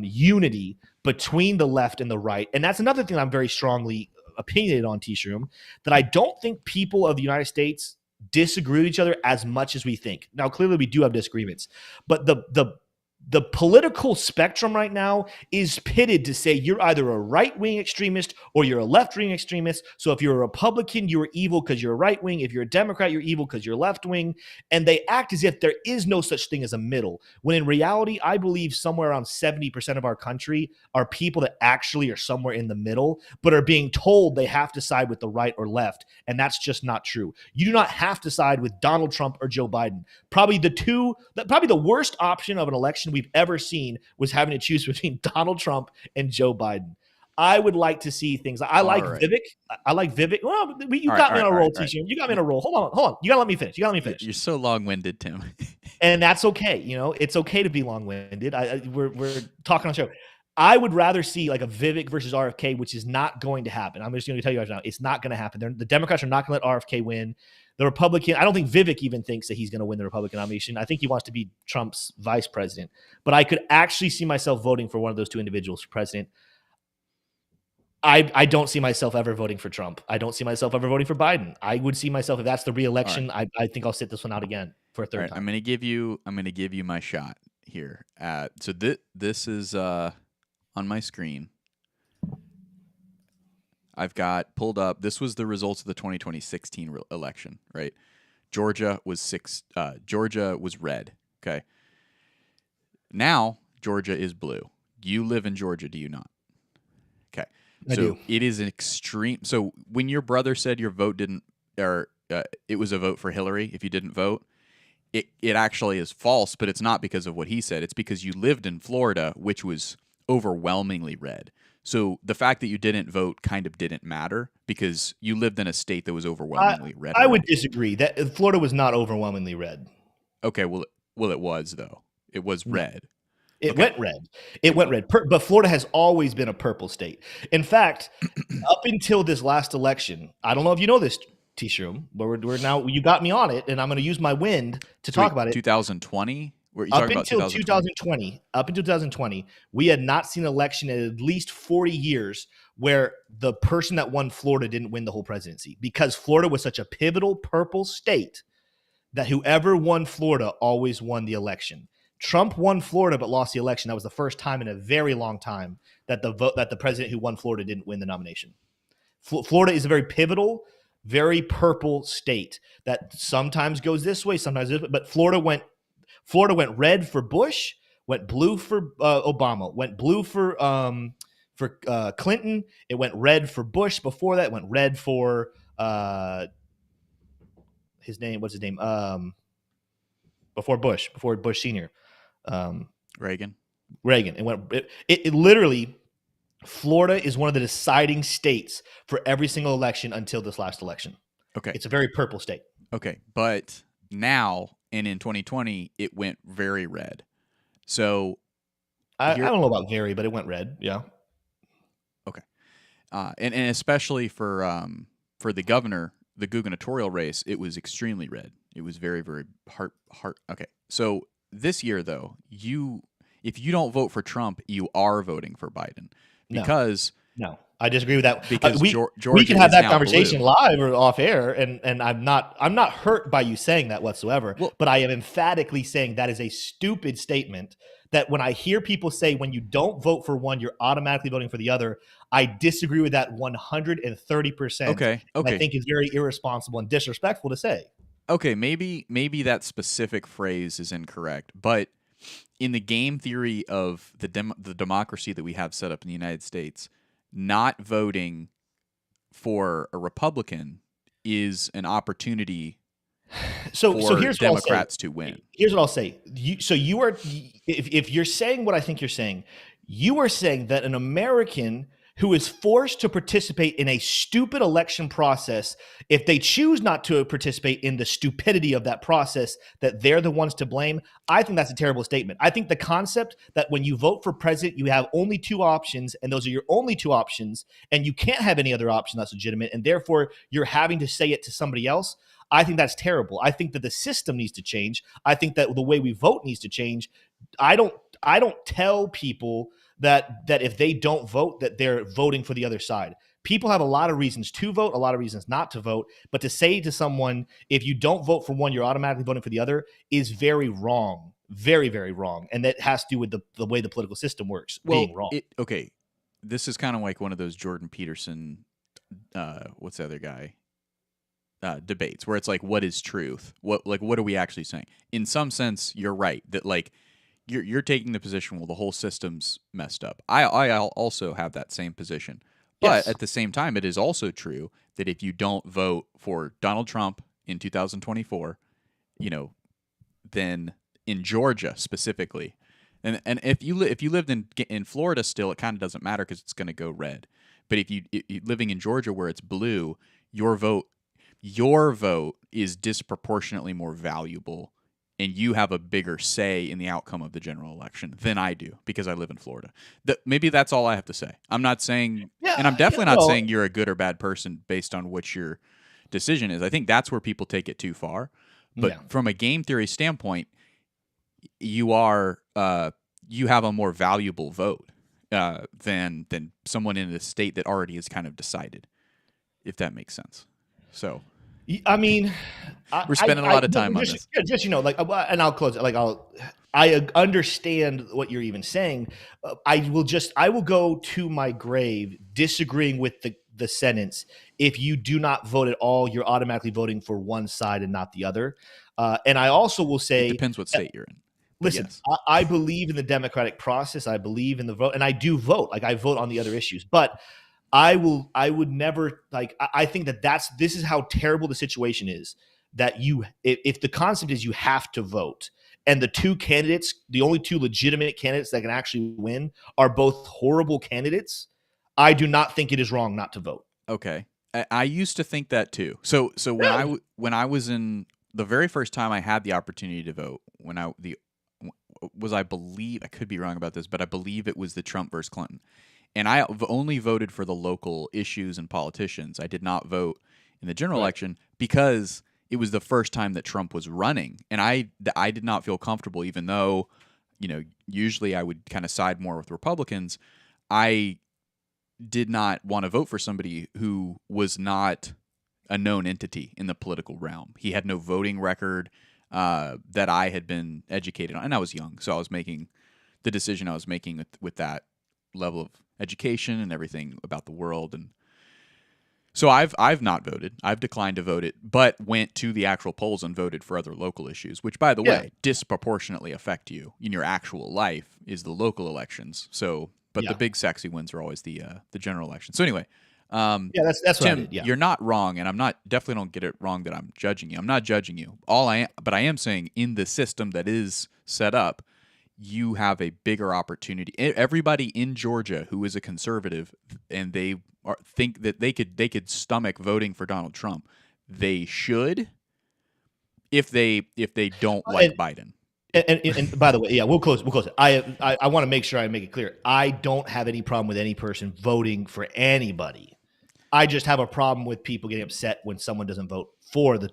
unity between the left and the right. And that's another thing I'm very strongly opinionated on, T-Shroom, that I don't think people of the United States disagree with each other as much as we think. Now, clearly we do have disagreements, but the political spectrum right now is pitted to say you're either a right-wing extremist or you're a left-wing extremist. So if you're a Republican, you're evil because you're right-wing. If you're a Democrat, you're evil because you're left-wing. And they act as if there is no such thing as a middle, when in reality, I believe somewhere around 70% of our country are people that actually are somewhere in the middle, but are being told they have to side with the right or left. And that's just not true. You do not have to side with Donald Trump or Joe Biden. Probably the worst option of an election we we've ever seen was having to choose between Donald Trump and Joe Biden. I would like to see things. I like Vivek. I like Vivek. Well, you got me on a roll, T-shirt. You got me on a roll. Hold on. You gotta let me finish. You're so long-winded, Tim. And that's okay. It's okay to be long-winded. We're talking on the show. I would rather see like a Vivek versus RFK, which is not going to happen. I'm just going to tell you guys now, it's not going to happen. The Democrats are not going to let RFK win. The Republican, I don't think Vivek even thinks that he's going to win the Republican nomination. I think he wants to be Trump's vice president. But I could actually see myself voting for one of those two individuals for president. I don't see myself ever voting for Trump. I don't see myself ever voting for Biden. I would see myself, if that's the re-election, right. I think I'll sit this one out again for a third time. I'm going to give you my shot here. So this is on my screen. I've got pulled up. This was the results of the 2016 election, right? Georgia was red. Okay. Now Georgia is blue. You live in Georgia, do you not? Okay. I do. It is an extreme. So when your brother said your vote didn't, or it was a vote for Hillary, if you didn't vote, it actually is false, but it's not because of what he said. It's because you lived in Florida, which was overwhelmingly red. So the fact that you didn't vote kind of didn't matter because you lived in a state that was overwhelmingly red. I would disagree. That Florida was not overwhelmingly red. Okay, well, it was though. It was red. It went red. It went red. But Florida has always been a purple state. In fact, up until this last election, I don't know if you know this, T-Shroom, but we're now, you got me on it, and I'm going to use my wind to talk about it. 2020? Up until 2020, we had not seen an election in at least 40 years where the person that won Florida didn't win the whole presidency, because Florida was such a pivotal purple state that whoever won Florida always won the election. Trump won Florida but lost the election. That was the first time in a very long time that the president who won Florida didn't win the nomination. Florida is a very pivotal, very purple state that sometimes goes this way, sometimes this way, but Florida went red for Bush, went blue for Obama, went blue for Clinton. It went red for Bush before that. It went red for what's his name? Before Bush Senior. Reagan. It literally, Florida is one of the deciding states for every single election until this last election. Okay. It's a very purple state. Okay. But now, and in 2020, it went very red. So I don't know about very, but it went red. Yeah. Okay. And especially for the governor, the gubernatorial race, it was extremely red. It was very, very hard. Okay. So this year, though, if you don't vote for Trump, you are voting for Biden because no, I disagree with that. Because we can have that conversation live or off air, and I'm not hurt by you saying that whatsoever. Well, but I am emphatically saying that is a stupid statement. That when I hear people say when you don't vote for one, you're automatically voting for the other, I disagree with that 130%. Okay. I think it's very irresponsible and disrespectful to say. Okay, maybe that specific phrase is incorrect, but in the game theory of the democracy that we have set up in the United States, not voting for a Republican is an opportunity for here's Democrats to win. Here's what I'll say. You are, if you're saying what I think you're saying, you are saying that an American who is forced to participate in a stupid election process, if they choose not to participate in the stupidity of that process, that they're the ones to blame. I think that's a terrible statement. I think the concept that when you vote for president, you have only two options, and those are your only two options, and you can't have any other option that's legitimate, and therefore you're having to say it to somebody else. I think that's terrible. I think that the system needs to change. I think that the way we vote needs to change. I don't tell people that if they don't vote, that they're voting for the other side. People have a lot of reasons to vote, a lot of reasons not to vote. But to say to someone, if you don't vote for one, you're automatically voting for the other, is very wrong. Very, very wrong. And that has to do with the way the political system works, being wrong. Okay. This is kind of like one of those Jordan Peterson, what's the other guy? Debates where it's like, what is truth? What are we actually saying? In some sense, you're right that like you're taking the position, well, the whole system's messed up. I also have that same position. But at the same time, it is also true that if you don't vote for Donald Trump in 2024, then in Georgia specifically, And if you lived in Florida still, it kind of doesn't matter because it's going to go red. But if you living in Georgia where it's blue, your vote is disproportionately more valuable, and you have a bigger say in the outcome of the general election than I do because I live in Florida. Maybe that's all I have to say. I'm not saying, and I'm definitely not saying you're a good or bad person based on what your decision is. I think that's where people take it too far. But from a game theory standpoint, you are you have a more valuable vote than someone in a state that already is kind of decided, if that makes sense. So, I mean, we're spending a lot of time on this. Just and I'll close it. I understand what you're even saying. I will go to my grave disagreeing with the sentence. If you do not vote at all, you're automatically voting for one side and not the other. And I also will say, it depends what state you're in. Listen, yes. I believe in the democratic process. I believe in the vote, and I do vote. I vote on the other issues, but I would never I think this is how terrible the situation is, that if the concept is you have to vote, and the only two legitimate candidates that can actually win are both horrible candidates, I do not think it is wrong not to vote. Okay. I used to think that too. So when I was in the very first time I had the opportunity to vote, I believe, I could be wrong about this, but I believe it was the Trump versus Clinton. And I only voted for the local issues and politicians. I did not vote in the general election because it was the first time that Trump was running. And I did not feel comfortable, even though, usually I would kind of side more with Republicans. I did not want to vote for somebody who was not a known entity in the political realm. He had no voting record that I had been educated on. And I was young, so I was making the decision I was making with that level of education and everything about the world. And so I've not voted. I've declined to vote it, but went to the actual polls and voted for other local issues, which, by the way, disproportionately affect you in your actual life is the local elections. So, but the big sexy ones are always the general election. So anyway, that's Tim, what I did. You're not wrong, and definitely don't get it wrong that I'm judging you. I'm not judging you. But I am saying in the system that is set up, you have a bigger opportunity. Everybody in Georgia who is a conservative and they think that they could stomach voting for Donald Trump, they should, if they don't like Biden. And by the way, we'll close it. I want to make sure I make it clear. I don't have any problem with any person voting for anybody. I just have a problem with people getting upset when someone doesn't vote for the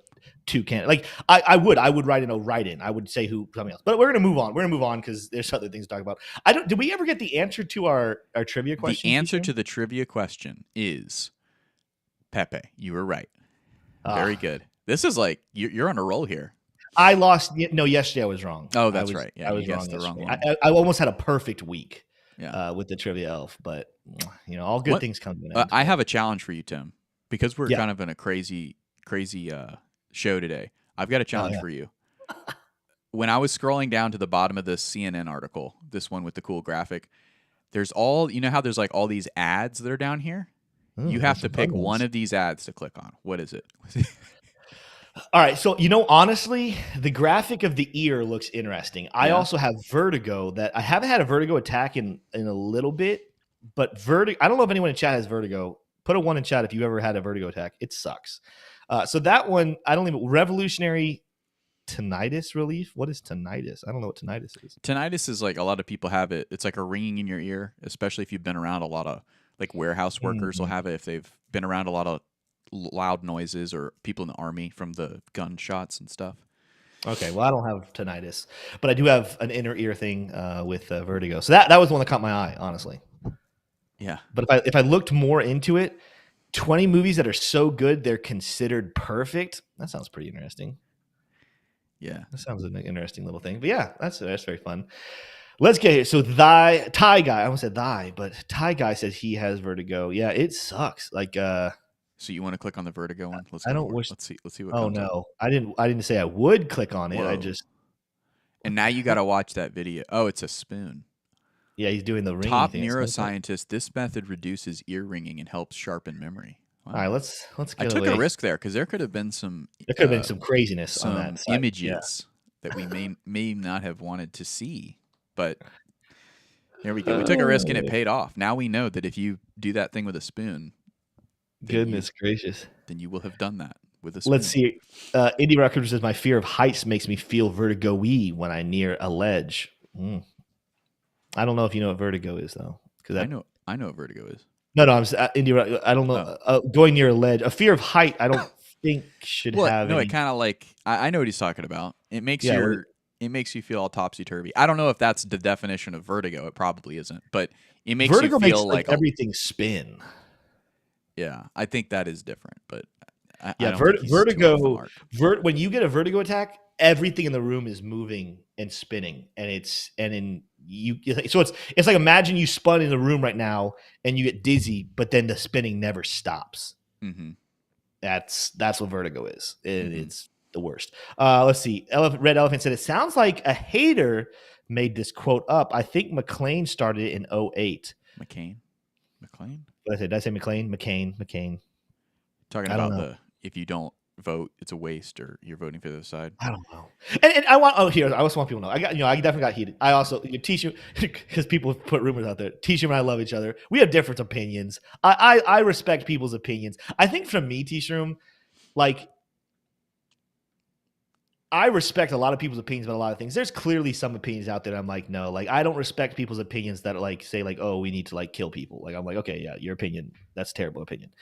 two candidates. I would write in. I would say something else. But we're gonna move on. We're gonna move on because there's other things to talk about. Did we ever get the answer to our trivia question? The answer to the trivia question is Pepe. You were right. Very good. This is you're on a roll here. I lost. No, yesterday I was wrong. Oh, that's right. Yeah, I was wrong. The wrong one. I almost had a perfect week. With the trivia elf, but all good things come to an end. I have a challenge for you, Tim, because we're kind of in a crazy show today. I've got a challenge for you. When I was scrolling down to the bottom of this CNN article, this one with the cool graphic, there's how there's all these ads that are down here. You have to pick one of these ads to click on. What is it? All right. So, honestly, the graphic of the ear looks interesting. I also have vertigo that I haven't had a vertigo attack in a little bit, but vertigo, I don't know if anyone in chat has vertigo. Put a 1 in chat if you ever had a vertigo attack. It sucks. So that one, revolutionary tinnitus relief. What is tinnitus? I don't know what tinnitus is. Tinnitus is a lot of people have it. It's like a ringing in your ear, especially if you've been around a lot of warehouse workers will have it if they've been around a lot of loud noises, or people in the army from the gunshots and stuff. Okay, well, I don't have tinnitus, but I do have an inner ear thing with vertigo. So that was the one that caught my eye, honestly. Yeah. But if I looked more into it, 20 movies that are so good they're considered perfect. That sounds pretty interesting. Yeah, that sounds like an interesting little thing. But yeah, that's very fun. Let's get here. So Thai guy, I almost said thy, but Thai guy says he has vertigo. Yeah, it sucks. So you want to click on the vertigo one? Let's see what. Oh no, I didn't say I would click on it. Whoa. And now you got to watch that video. Oh, it's a spoon. Yeah, he's doing the ringing. Top neuroscientist. This method reduces ear ringing and helps sharpen memory. Wow. All right, let's get I took a risk there because there could have been some. There could have been some craziness on that side. Images that we may not have wanted to see. But here we go. We took a risk and it paid off. Now we know that if you do that thing with a spoon, goodness gracious, then you will have done that with a spoon. Let's see. Indie Records says my fear of heights makes me feel vertigo-y when I near a ledge. I don't know if you know what vertigo is though. I know what vertigo is. No, I'm Indie. I don't know. Going near a ledge, a fear of height. I don't think should have. No, it kind of like I know what he's talking about. It makes it makes you feel all topsy turvy. I don't know if that's the definition of vertigo. It probably isn't, but it makes vertigo you feel makes like everything spin. Yeah, I think that is different, but vertigo. When you get a vertigo attack, everything in the room is moving and spinning, it's like imagine you spun in the room right now and you get dizzy, but then the spinning never stops. Mm-hmm. That's what vertigo is. It's the worst. Let's see. Red Elephant said it sounds like a hater made this quote up. I think McLean started it in 2008. McLean. Did I say McLean? McCain. Talking about if you don't vote, it's a waste, or you're voting for the other side. I don't know. And I also want people to know. I definitely got heated. I also T-Shirt, because people put rumors out there. T-Shirt and I love each other. We have different opinions. I respect people's opinions. I think for me, T-Shirt, like I respect a lot of people's opinions about a lot of things. There's clearly some opinions out there that I'm like, no, like I don't respect people's opinions that like say like, oh, we need to like kill people. Like I'm like, okay, yeah, your opinion, that's a terrible opinion.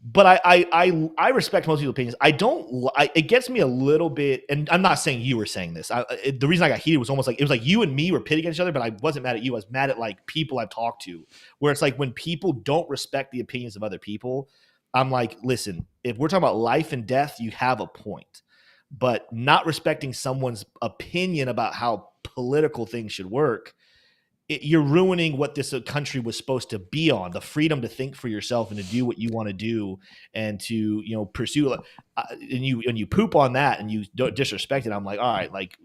But I respect most people's opinions. It gets me a little bit, and I'm not saying you were saying this. The reason I got heated was almost like it was like you and me were pitting against each other, but I wasn't mad at you. I was mad at like people I've talked to, where it's like when people don't respect the opinions of other people, I'm like, listen, if we're talking about life and death, you have a point. But not respecting someone's opinion about how political things should work, you're ruining what this country was supposed to be on, the freedom to think for yourself and to do what you want to do and to, pursue. And you poop on that and you don't disrespect it. I'm like, all right, like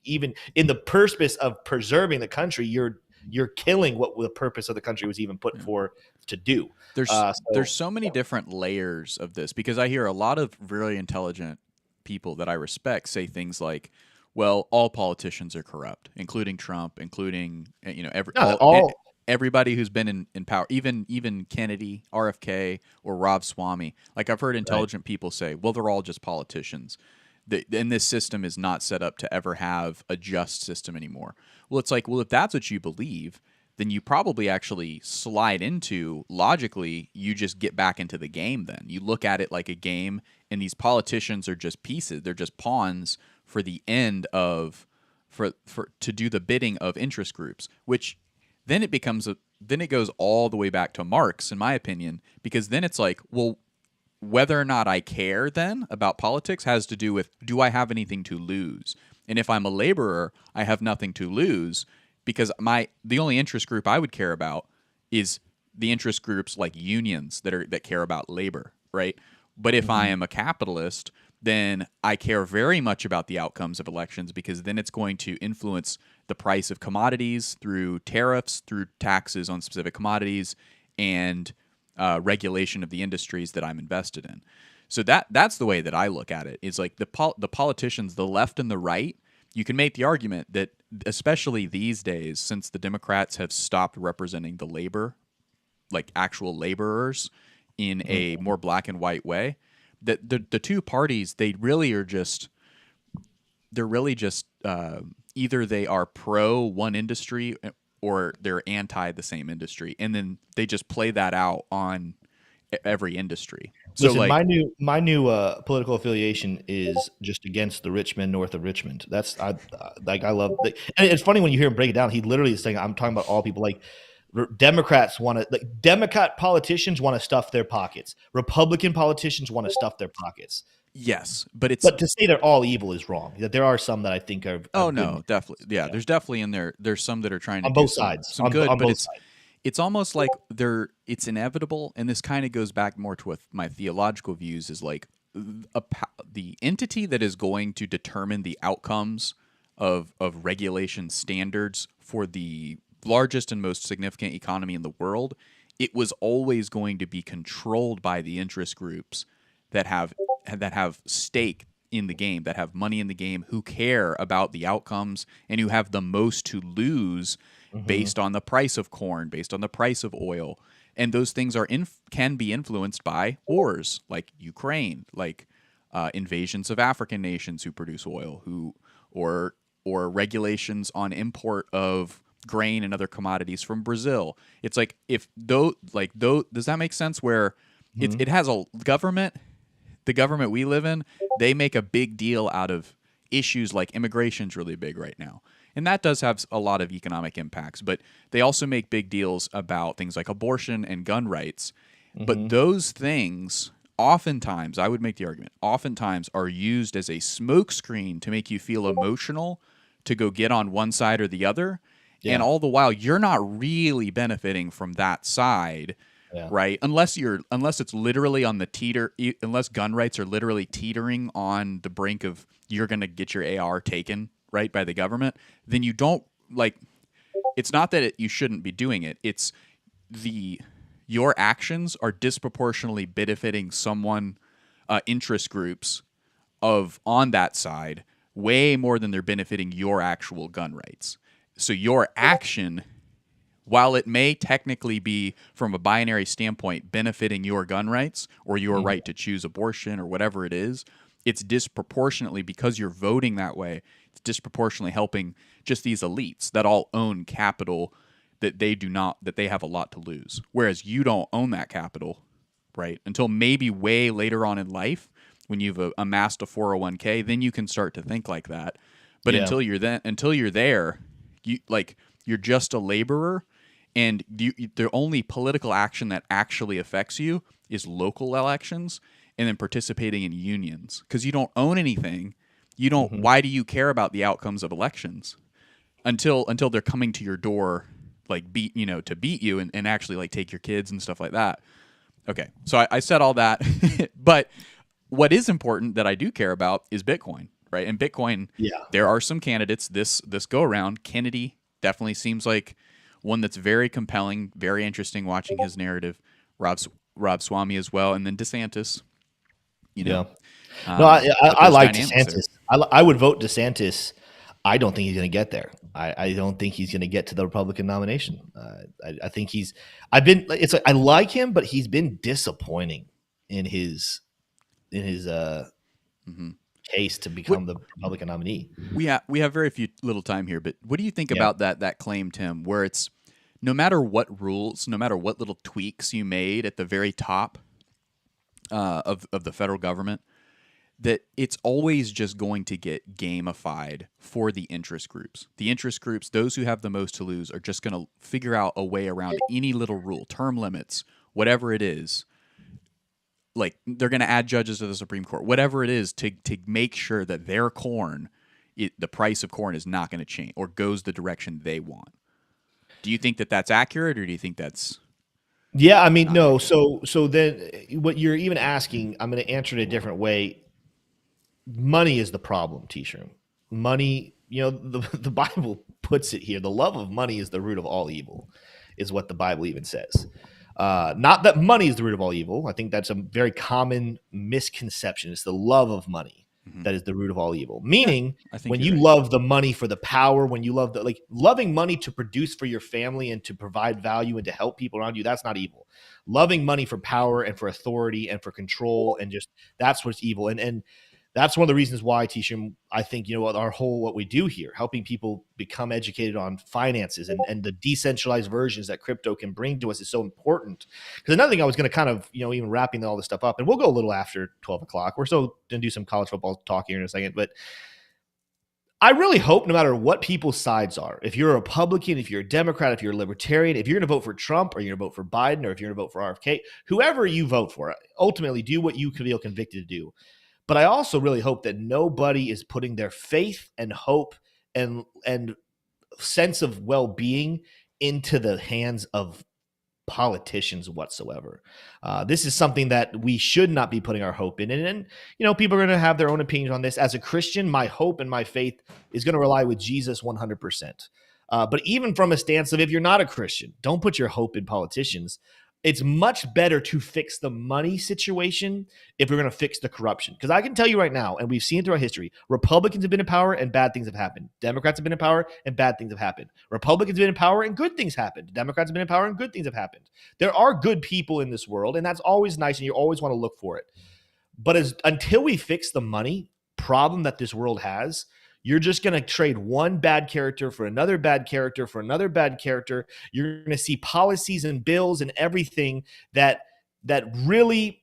even in the purpose of preserving the country, you're killing what the purpose of the country was even put for to do. There's so many different layers of this, because I hear a lot of really intelligent people that I respect say things like, well, all politicians are corrupt, including Trump, including everybody who's been in power, even Kennedy, RFK, or Rob Swamy. Like I've heard intelligent people say, well, they're all just politicians. And this system is not set up to ever have a just system anymore. Well, it's like, well, if that's what you believe, then you probably actually slide into, logically, you just get back into the game then. You look at it like a game, and these politicians are just pieces. They're just pawns for the end of, to do the bidding of interest groups, which then it goes all the way back to Marx, in my opinion, because then it's like, well, whether or not I care then about politics has to do with, do I have anything to lose? And if I'm a laborer, I have nothing to lose, because the only interest group I would care about is the interest groups like unions that care about labor, right? But if I am a capitalist, then I care very much about the outcomes of elections, because then it's going to influence the price of commodities through tariffs, through taxes on specific commodities, and regulation of the industries that I'm invested in. So that's the way that I look at it. Is like the politicians, the left and the right. You can make the argument that, especially these days, since the Democrats have stopped representing the labor, like actual laborers, in a more black and white way, that the two parties, they're really just either they are pro one industry or they're anti the same industry, and then they just play that out on every industry. So listen, like my new political affiliation is just against the rich men north of Richmond. That's I love. And it's funny when you hear him break it down. He literally is saying, "I'm talking about all people." Like Democrats want to, like Democrat politicians want to stuff their pockets. Republican politicians want to stuff their pockets. Yes, but to say they're all evil is wrong. That there are some that I think are. Oh no, definitely, yeah. There's definitely in there. There's some that are trying to on both sides. Some good, but it's almost like it's inevitable, and this kind of goes back more to my theological views, is like the entity that is going to determine the outcomes of regulation standards for the largest and most significant economy in the world. It was always going to be controlled by the interest groups that have stake in the game, that have money in the game, who care about the outcomes, and who have the most to lose based on the price of corn, based on the price of oil. And those things can be influenced by wars like Ukraine, like invasions of African nations who produce oil, or regulations on import of grain and other commodities from Brazil. It's like, if does that make sense? Where it has a government, the government we live in, they make a big deal out of issues like immigration's really big right now. And that does have a lot of economic impacts, but they also make big deals about things like abortion and gun rights. But those things, oftentimes, I would make the argument, oftentimes are used as a smokescreen to make you feel emotional to go get on one side or the other. Yeah. And all the while, you're not really benefiting from that side, right? Unless it's literally on the unless gun rights are literally teetering on the brink of you're going to get your AR taken, right, by the government, then you don't, like, it's not that you shouldn't be doing it. It's your actions are disproportionately benefiting someone, interest groups on that side way more than they're benefiting your actual gun rights. So your action, while it may technically be from a binary standpoint benefiting your gun rights or your right to choose abortion or whatever it is, it's disproportionately, because you're voting that way, it's disproportionately helping just these elites that all own capital that they have a lot to lose. Whereas you don't own that capital, right? Until maybe way later on in life when you've amassed a 401k, then you can start to think like that. But until you're there, you're just a laborer, and the only political action that actually affects you is local elections and then participating in unions, because you don't own anything. You don't. Why do you care about the outcomes of elections until they're coming to your door, like to beat you and actually like take your kids and stuff like that? Okay, so I said all that, but what is important that I do care about is Bitcoin, right? And Bitcoin, there are some candidates this go around. Kennedy definitely seems like one that's very compelling, very interesting watching his narrative. Rob Swami as well, and then DeSantis. No, I like DeSantis. I would vote DeSantis. I don't think he's going to get there. I don't think he's going to get to the Republican nomination. I think I like him, but he's been disappointing in his case to become the Republican nominee. We have very little time here, but what do you think about that claim, Tim, where it's no matter what rules, no matter what little tweaks you made at the very top of the federal government, that it's always just going to get gamified for the interest groups. The interest groups, those who have the most to lose, are just going to figure out a way around any little rule, term limits, whatever it is. Like, they're going to add judges to the Supreme Court, whatever it is, to make sure that their corn, the price of corn is not going to change or goes the direction they want. Do you think that that's accurate, or do you think that's... Yeah, I mean, no. So then what you're even asking, I'm going to answer it a different way. Money is the problem, T-Shirt. Money, the Bible puts it here. The love of money is the root of all evil, is what the Bible even says. Not that money is the root of all evil. I think that's a very common misconception. It's the love of money that is the root of all evil. Meaning, when you love the money for the power, when you love loving money to produce for your family and to provide value and to help people around you, that's not evil. Loving money for power and for authority and for control and just that's what's evil. And that's one of the reasons why, T-Shirt, I think, what we do here, helping people become educated on finances and the decentralized versions that crypto can bring to us is so important. Because another thing I was going to kind of, even wrapping all this stuff up, and we'll go a little after 12 o'clock. We're still going to do some college football talk here in a second. But I really hope, no matter what people's sides are, if you're a Republican, if you're a Democrat, if you're a Libertarian, if you're going to vote for Trump or you're going to vote for Biden or if you're going to vote for RFK, whoever you vote for, ultimately do what you feel convicted to do. But I also really hope that nobody is putting their faith and hope and sense of well-being into the hands of politicians whatsoever. This is something that we should not be putting our hope in. And people are going to have their own opinions on this. As a Christian, my hope and my faith is going to rely with Jesus 100%. But even from a stance of, if you're not a Christian, don't put your hope in politicians. it's much better to fix the money situation if we're going to fix the corruption. Because I can tell you right now, and we've seen it throughout history, Republicans have been in power and bad things have happened. Democrats have been in power and bad things have happened. Republicans have been in power and good things happened. Democrats have been in power and good things have happened. There are good people in this world, and that's always nice, and you always want to look for it. But until we fix the money problem that this world has, you're just going to trade one bad character for another bad character for another bad character. You're going to see policies and bills and everything that really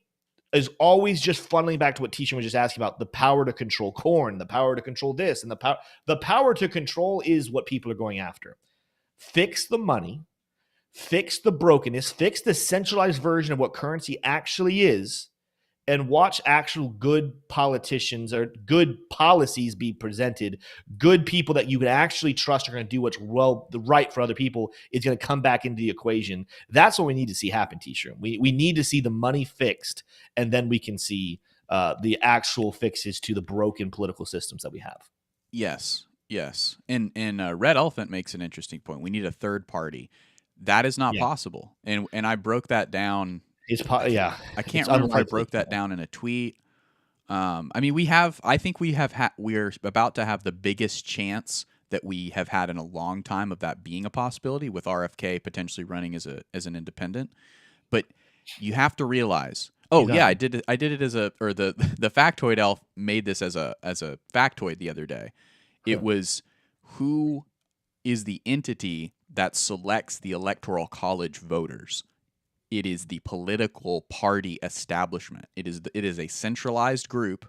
is always just funneling back to what Tisha was just asking about, the power to control corn, the power to control this, and the power to control is what people are going after. Fix the money, fix the brokenness, fix the centralized version of what currency actually is, and watch actual good politicians or good policies be presented. Good people that you can actually trust are going to do what's right for other people is going to come back into the equation. That's what we need to see happen, T-shirt. We need to see the money fixed, and then we can see the actual fixes to the broken political systems that we have. Yes. And Red Elephant makes an interesting point. We need a third party. That is not possible. And I broke that down. I can't remember if I broke that down in a tweet. I mean, we're about to have the biggest chance that we have had in a long time of that being a possibility, with RFK potentially running as an independent. But you have to realize, I did it as the factoid elf made this as a factoid the other day. It was, who is the entity that selects the electoral college voters? It is the political party establishment. It is a centralized group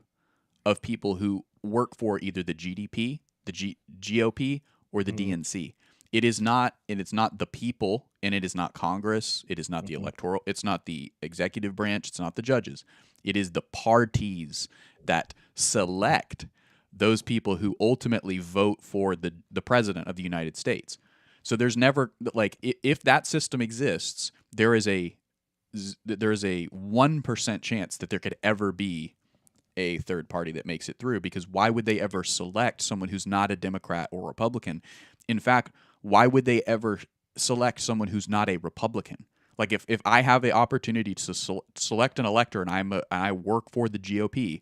of people who work for either the GDP, the GOP, or the DNC. It is not, and it's not the people, and it is not Congress. It is not the electoral. It's not the executive branch. It's not the judges. It is the parties that select those people who ultimately vote for the president of the United States. So there's never, like, if that system exists, there is a 1% chance that there could ever be a third party that makes it through, because why would they ever select someone who's not a Democrat or Republican? In fact, why would they ever select someone who's not a Republican? Like, if I have an opportunity to select an elector and I work for the GOP,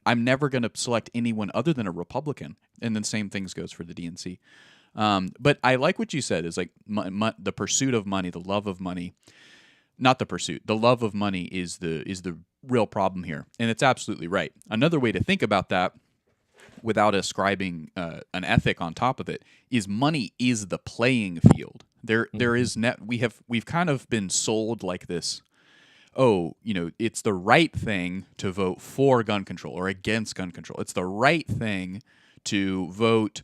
I'm never going to select anyone other than a Republican. And then same things goes for the DNC. But I like what you said, is like the pursuit of money, the love of money, not the pursuit. The love of money is the real problem here. And it's absolutely right. Another way to think about that, without ascribing an ethic on top of it, is money is the playing field. There is we've kind of been sold like this. Oh, it's the right thing to vote for gun control or against gun control. It's the right thing to vote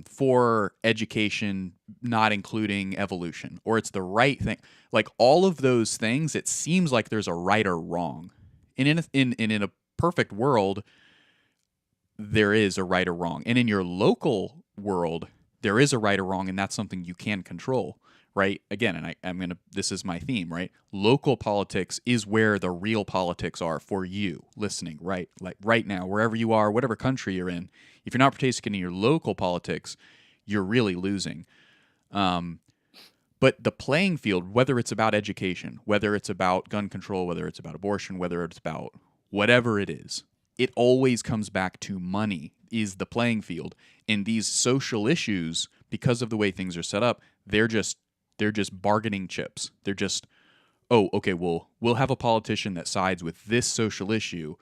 for education, not including evolution, or it's the right thing. Like, all of those things, it seems like there's a right or wrong. And in a perfect world, there is a right or wrong. And in your local world, there is a right or wrong, and that's something you can control, right? Again, and this is my theme, right? Local politics is where the real politics are for you listening, right? Like right now, wherever you are, whatever country you're in, if you're not participating in your local politics, you're really losing. But the playing field, whether it's about education, whether it's about gun control, whether it's about abortion, whether it's about whatever it is, it always comes back to money is the playing field. And these social issues, because of the way things are set up, they're just bargaining chips. They're just, oh, okay, we'll have a politician that sides with this social issue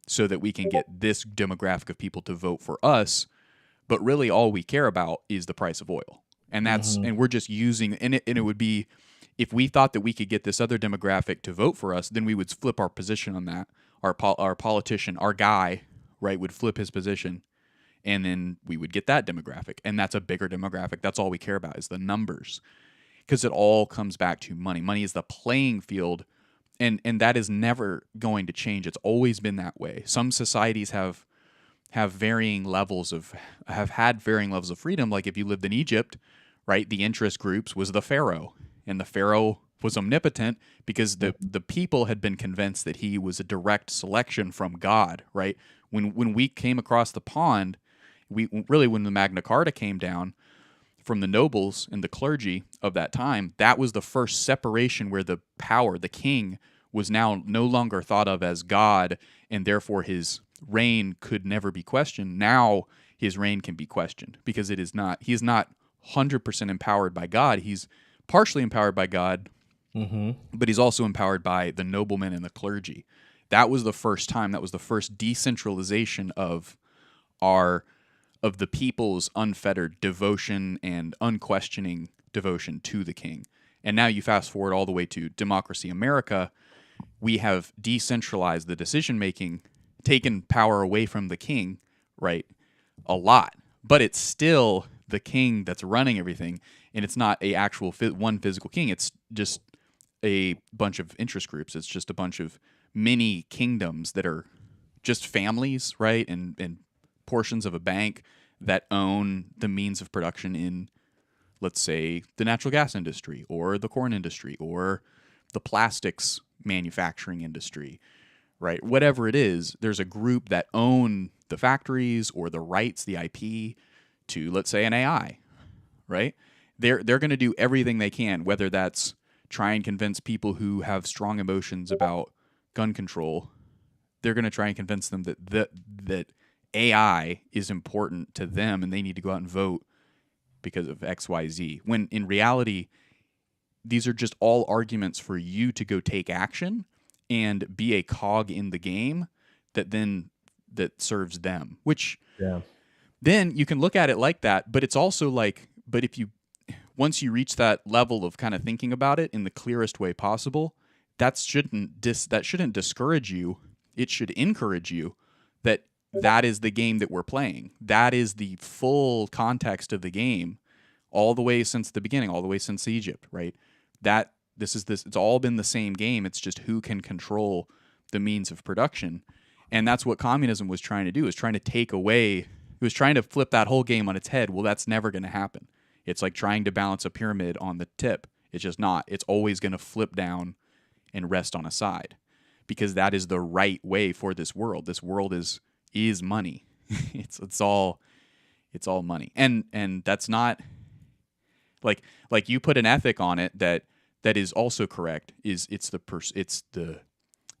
so that we can get this demographic of people to vote for us. But really all we care about is the price of oil. And and we're just using, and it would be, if we thought that we could get this other demographic to vote for us, then we would flip our position on that. Our politician, our guy, right, would flip his position, and then we would get that demographic. And that's a bigger demographic. That's all we care about is the numbers, because it all comes back to money. Money is the playing field, and that is never going to change. It's always been that way. Some societies have had varying levels of freedom. Like if you lived in Egypt, right, the interest groups was the pharaoh, and the pharaoh was omnipotent because the people had been convinced that he was a direct selection from God, right? When we came across the pond, when the Magna Carta came down, from the nobles and the clergy of that time, that was the first separation where the power, the king, was now no longer thought of as God, and therefore his reign could never be questioned. Now his reign can be questioned because he is not 100% empowered by God. He's partially empowered by God, but he's also empowered by the noblemen and the clergy. That was the first time. That was the first decentralization of the people's unfettered devotion and unquestioning devotion to the king. And now you fast forward all the way to Democracy America. We have decentralized the decision making, taken power away from the king, right? A lot, but it's still the king that's running everything, and it's not a actual one physical king. It's just a bunch of interest groups. It's just a bunch of mini kingdoms that are just families, right? And portions of a bank that own the means of production in, let's say, the natural gas industry or the corn industry or the plastics manufacturing industry, right? Whatever it is, there's a group that own the factories or the rights, the IP to, let's say, an AI, right? They're going to do everything they can, whether that's try and convince people who have strong emotions about gun control. They're going to try and convince them that AI is important to them and they need to go out and vote because of XYZ. When in reality, these are just all arguments for you to go take action and be a cog in the game that serves them, which then you can look at it like that. But it's also like, but if you, once you reach that level of kind of thinking about it in the clearest way possible, that shouldn't discourage you. It should encourage you that is the game that we're playing. That is the full context of the game all the way since the beginning, all the way since Egypt, right? It's all been the same game. It's just who can control the means of production. And that's what communism was trying to do, is trying to take away, it was trying to flip that whole game on its head. Well, that's never going to happen. It's like trying to balance a pyramid on the tip. It's just not. It's always going to flip down and rest on a side, because that is the right way for this world. This world is money. it's all money. And that's not like you put an ethic on it that is also correct. It's the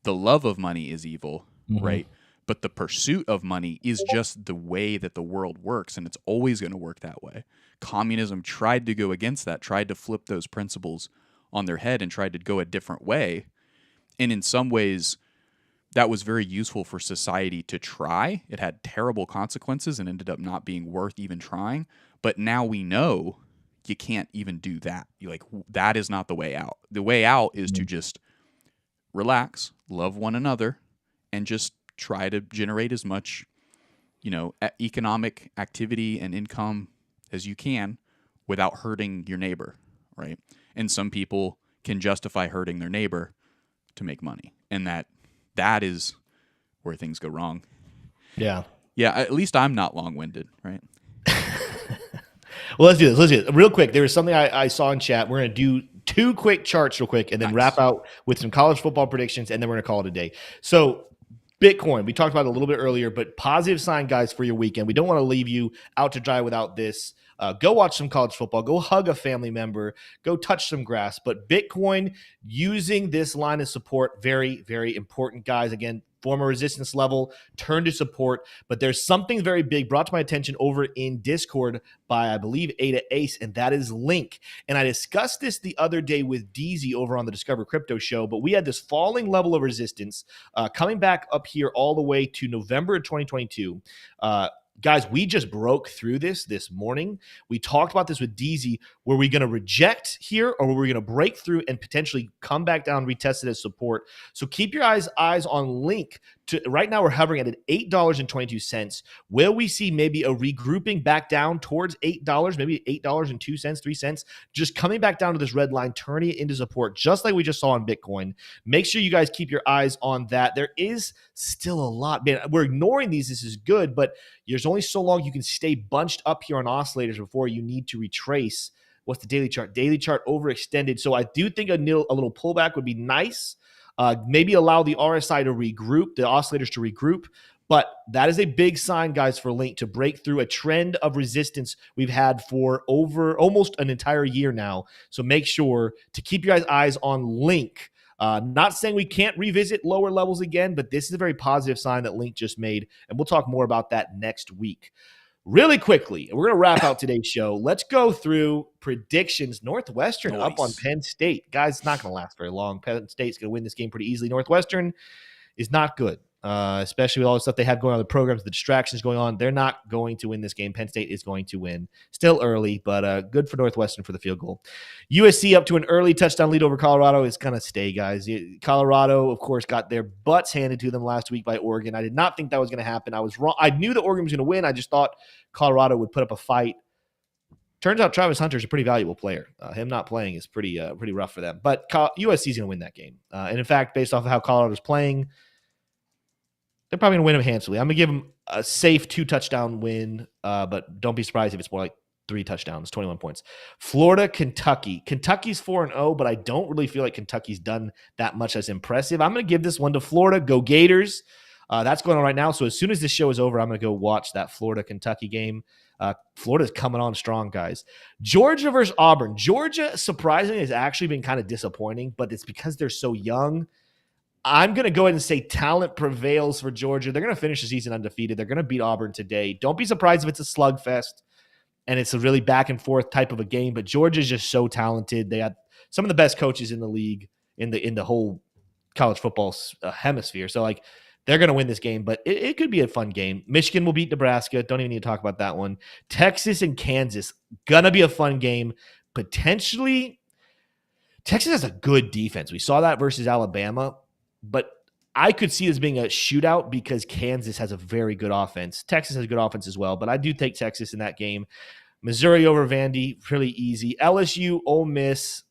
love of money is evil, right? But the pursuit of money is just the way that the world works, and it's always going to work that way. Communism tried to go against that, tried to flip those principles on their head and tried to go a different way. And in some ways, that was very useful for society to try. It had terrible consequences and ended up not being worth even trying. But now we know you can't even do that. That is not the way out. The way out is to just relax, love one another, and just try to generate as much, economic activity and income as you can without hurting your neighbor, right? And some people can justify hurting their neighbor to make money, and that is where things go wrong. Yeah. At least I'm not long-winded, right? Well, let's do this. Real quick, there was something I saw in chat. We're going to do 2 quick charts real quick and then wrap out with some college football predictions, and then we're going to call it a day. So Bitcoin, we talked about it a little bit earlier, but positive sign, guys, for your weekend. We don't want to leave you out to dry without this. Go watch some college football. Go hug a family member. Go touch some grass. But Bitcoin using this line of support, very, very important, guys. Again, former resistance level, turn to support. But there's something very big brought to my attention over in Discord by, I believe, Ada Ace, and that is Link. And I discussed this the other day with DZ over on the Discover Crypto show, but we had this falling level of resistance coming back up here all the way to November of 2022. Guys, we just broke through this morning. We talked about this with DZ. Were we going to reject here, or were we going to break through and potentially come back down, retest it as support? So keep your eyes on Link. Right now, we're hovering at $8.22. Will we see maybe a regrouping back down towards $8, maybe $8.02, 3 cents, just coming back down to this red line, turning it into support, just like we just saw on Bitcoin? Make sure you guys keep your eyes on that. There is still a lot. Man, we're ignoring these. This is good, but there's only so long you can stay bunched up here on oscillators before you need to retrace. What's the daily chart? Daily chart overextended. So I do think a little pullback would be nice. Maybe allow the RSI to regroup, the oscillators to regroup. But that is a big sign, guys, for Link to break through a trend of resistance we've had for over almost an entire year now. So make sure to keep your guys' eyes on Link. Not saying we can't revisit lower levels again, but this is a very positive sign that Link just made. And we'll talk more about that next week. Really quickly, we're going to wrap out today's show. Let's go through predictions. Northwestern up on Penn State. Guys, it's not going to last very long. Penn State's going to win this game pretty easily. Northwestern is not good, especially with all the stuff they have going on, the programs, the distractions going on. They're not going to win this game. Penn State is going to win. Still early, but good for Northwestern for the field goal. USC up to an early touchdown lead over Colorado is going to stay, guys. Colorado, of course, got their butts handed to them last week by Oregon. I did not think that was going to happen. I was wrong. I knew that Oregon was going to win. I just thought Colorado would put up a fight. Turns out Travis Hunter is a pretty valuable player. Him not playing is pretty rough for them. But USC is going to win that game. And in fact, based off of how Colorado's playing, they're probably going to win them handsomely. I'm going to give them a safe 2-touchdown win, but don't be surprised if it's more like 3 touchdowns, 21 points. Florida, Kentucky. Kentucky's 4-0, but I don't really feel like Kentucky's done that much as impressive. I'm going to give this one to Florida. Go Gators. That's going on right now. So as soon as this show is over, I'm going to go watch that Florida-Kentucky game. Florida's coming on strong, guys. Georgia versus Auburn. Georgia, surprisingly, has actually been kind of disappointing, but it's because they're so young. I'm going to go ahead and say talent prevails for Georgia. They're going to finish the season undefeated. They're going to beat Auburn today. Don't be surprised if it's a slugfest and it's a really back and forth type of a game, but Georgia's just so talented. They have some of the best coaches in the league, in the whole college football hemisphere. So, like, they're going to win this game, but it could be a fun game. Michigan will beat Nebraska. Don't even need to talk about that one. Texas and Kansas, going to be a fun game. Potentially, Texas has a good defense. We saw that versus Alabama, but I could see this being a shootout because Kansas has a very good offense. Texas has a good offense as well, but I do take Texas in that game. Missouri over Vandy, pretty easy. LSU, Ole Miss.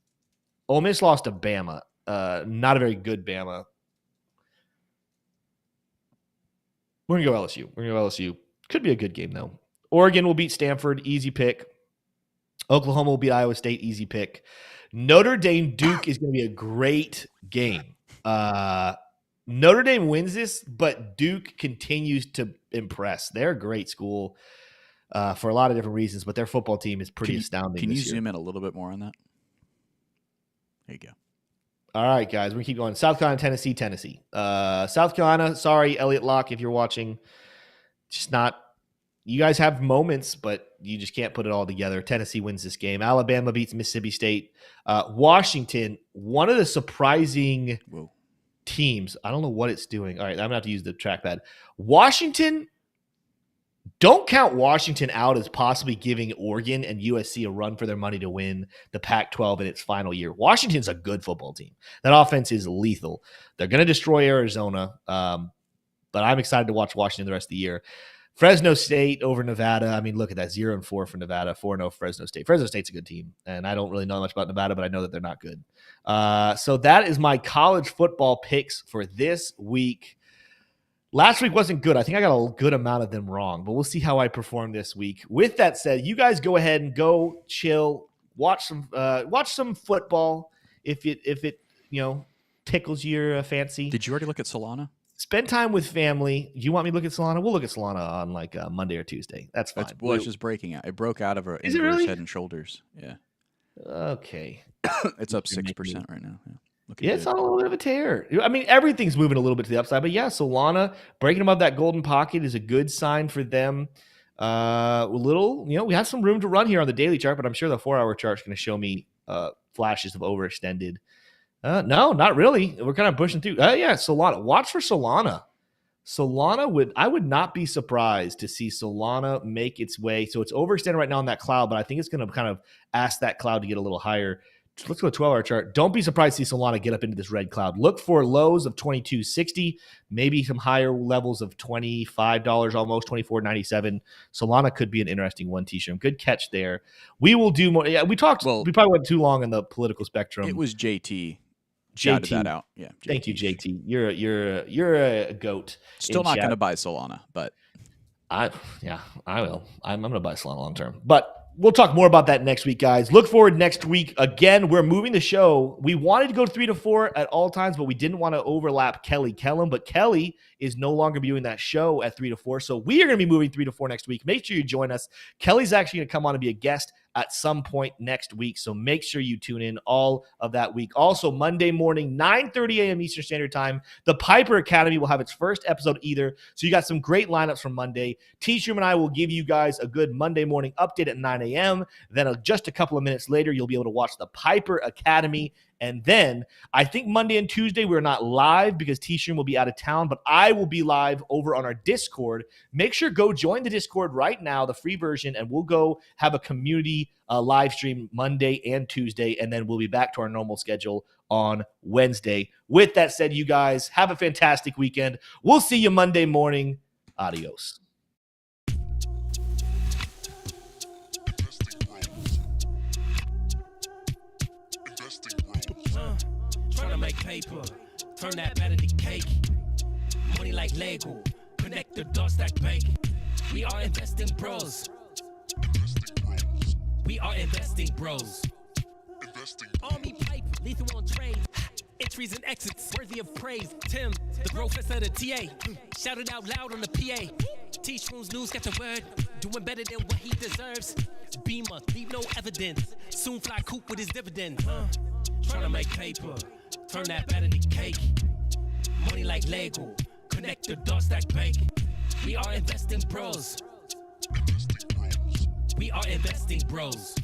Ole Miss lost to Bama. Not a very good Bama. We're going to go LSU. We're going to go LSU. Could be a good game, though. Oregon will beat Stanford. Easy pick. Oklahoma will beat Iowa State. Easy pick. Notre Dame Duke is going to be a great game. Notre Dame wins this, but Duke continues to impress. They're a great school for a lot of different reasons, but their football team is pretty astounding. Can you zoom in a little bit more on that? There you go. All right, guys, we're going to keep going. South Carolina, Tennessee. South Carolina, sorry, Elliott Locke, if you're watching. Just not – you guys have moments, but you just can't put it all together. Tennessee wins this game. Alabama beats Mississippi State. Washington, one of the surprising teams. I don't know what it's doing. All right, I'm going to have to use the trackpad. Washington – don't count Washington out as possibly giving Oregon and USC a run for their money to win the Pac-12 in its final year. Washington's a good football team. That offense is lethal. They're going to destroy Arizona, but I'm excited to watch Washington the rest of the year. Fresno State over Nevada. I mean, look at that, 0-4 for Nevada, 4-0 for Fresno State. Fresno State's a good team, and I don't really know much about Nevada, but I know that they're not good. So that is my college football picks for this week. Last week wasn't good. I think I got a good amount of them wrong, but we'll see how I perform this week. With that said, you guys go ahead and go chill, watch some football if it tickles your fancy. Did you already look at Solana? Spend time with family. You want me to look at Solana? We'll look at Solana on like Monday or Tuesday. That's fine. It's just breaking out. It broke out of Is it really? Head and Shoulders. Yeah. Okay. It's up 6% right now. Yeah. Yeah, it's on a little bit of a tear. I mean, everything's moving a little bit to the upside, but yeah, Solana breaking above that golden pocket is a good sign for them. We have some room to run here on the daily chart, but I'm sure the 4-hour chart is going to show me flashes of overextended. No, not really. We're kind of pushing through. Yeah, Solana. Watch for Solana. I would not be surprised to see Solana make its way. So it's overextended right now on that cloud, but I think it's going to kind of ask that cloud to get a little higher. Let's go 12-hour chart. Don't be surprised to see Solana get up into this red cloud. Look for lows of $22.60, maybe some higher levels of $25 almost, $24.97. Solana could be an interesting one, T-shirt. Good catch there. We will do more. Yeah, we probably went too long on the political spectrum. It was JT. Shouted that out. Yeah. JT. Thank you, JT. You're a goat. Still not going to buy Solana, but I will. I'm going to buy Solana long term. But we'll talk more about that next week, guys. Look forward next week. Again, we're moving the show. We wanted to go 3 to 4 at all times, but we didn't want to overlap Kelly Kellum. But Kelly is no longer doing that show at 3 to 4. So we are going to be moving 3 to 4 next week. Make sure you join us. Kelly's actually going to come on and be a guest at some point next week. So make sure you tune in all of that week. Also, Monday morning, 9:30 a.m. Eastern Standard Time, the Piper Academy will have its first episode either. So you got some great lineups from Monday. T-Shroom and I will give you guys a good Monday morning update at 9 a.m. Then just a couple of minutes later, you'll be able to watch the Piper Academy. And then I think Monday and Tuesday, we're not live because T-Shroom will be out of town, but I will be live over on our Discord. Make sure go join the Discord right now, the free version, and we'll go have a community live stream Monday and Tuesday, and then we'll be back to our normal schedule on Wednesday. With that said, you guys, have a fantastic weekend. We'll see you Monday morning. Adios. Trying to make paper, turn that better to cake. Money like Lego, connect the dots that bank. We are investing bros. We are investing bros. Army pipe, lethal on trade. Entries and exits, worthy of praise. Tim, the professor of the TA. Shout it out loud on the PA. T-Shroom's news got the word. Doing better than what he deserves. Beamer, leave no evidence. Soon fly coop with his dividend. Trying to make paper, turn that better to cake. Money like Lego, connect the dots that bank. We are investing bros. We are investing bros.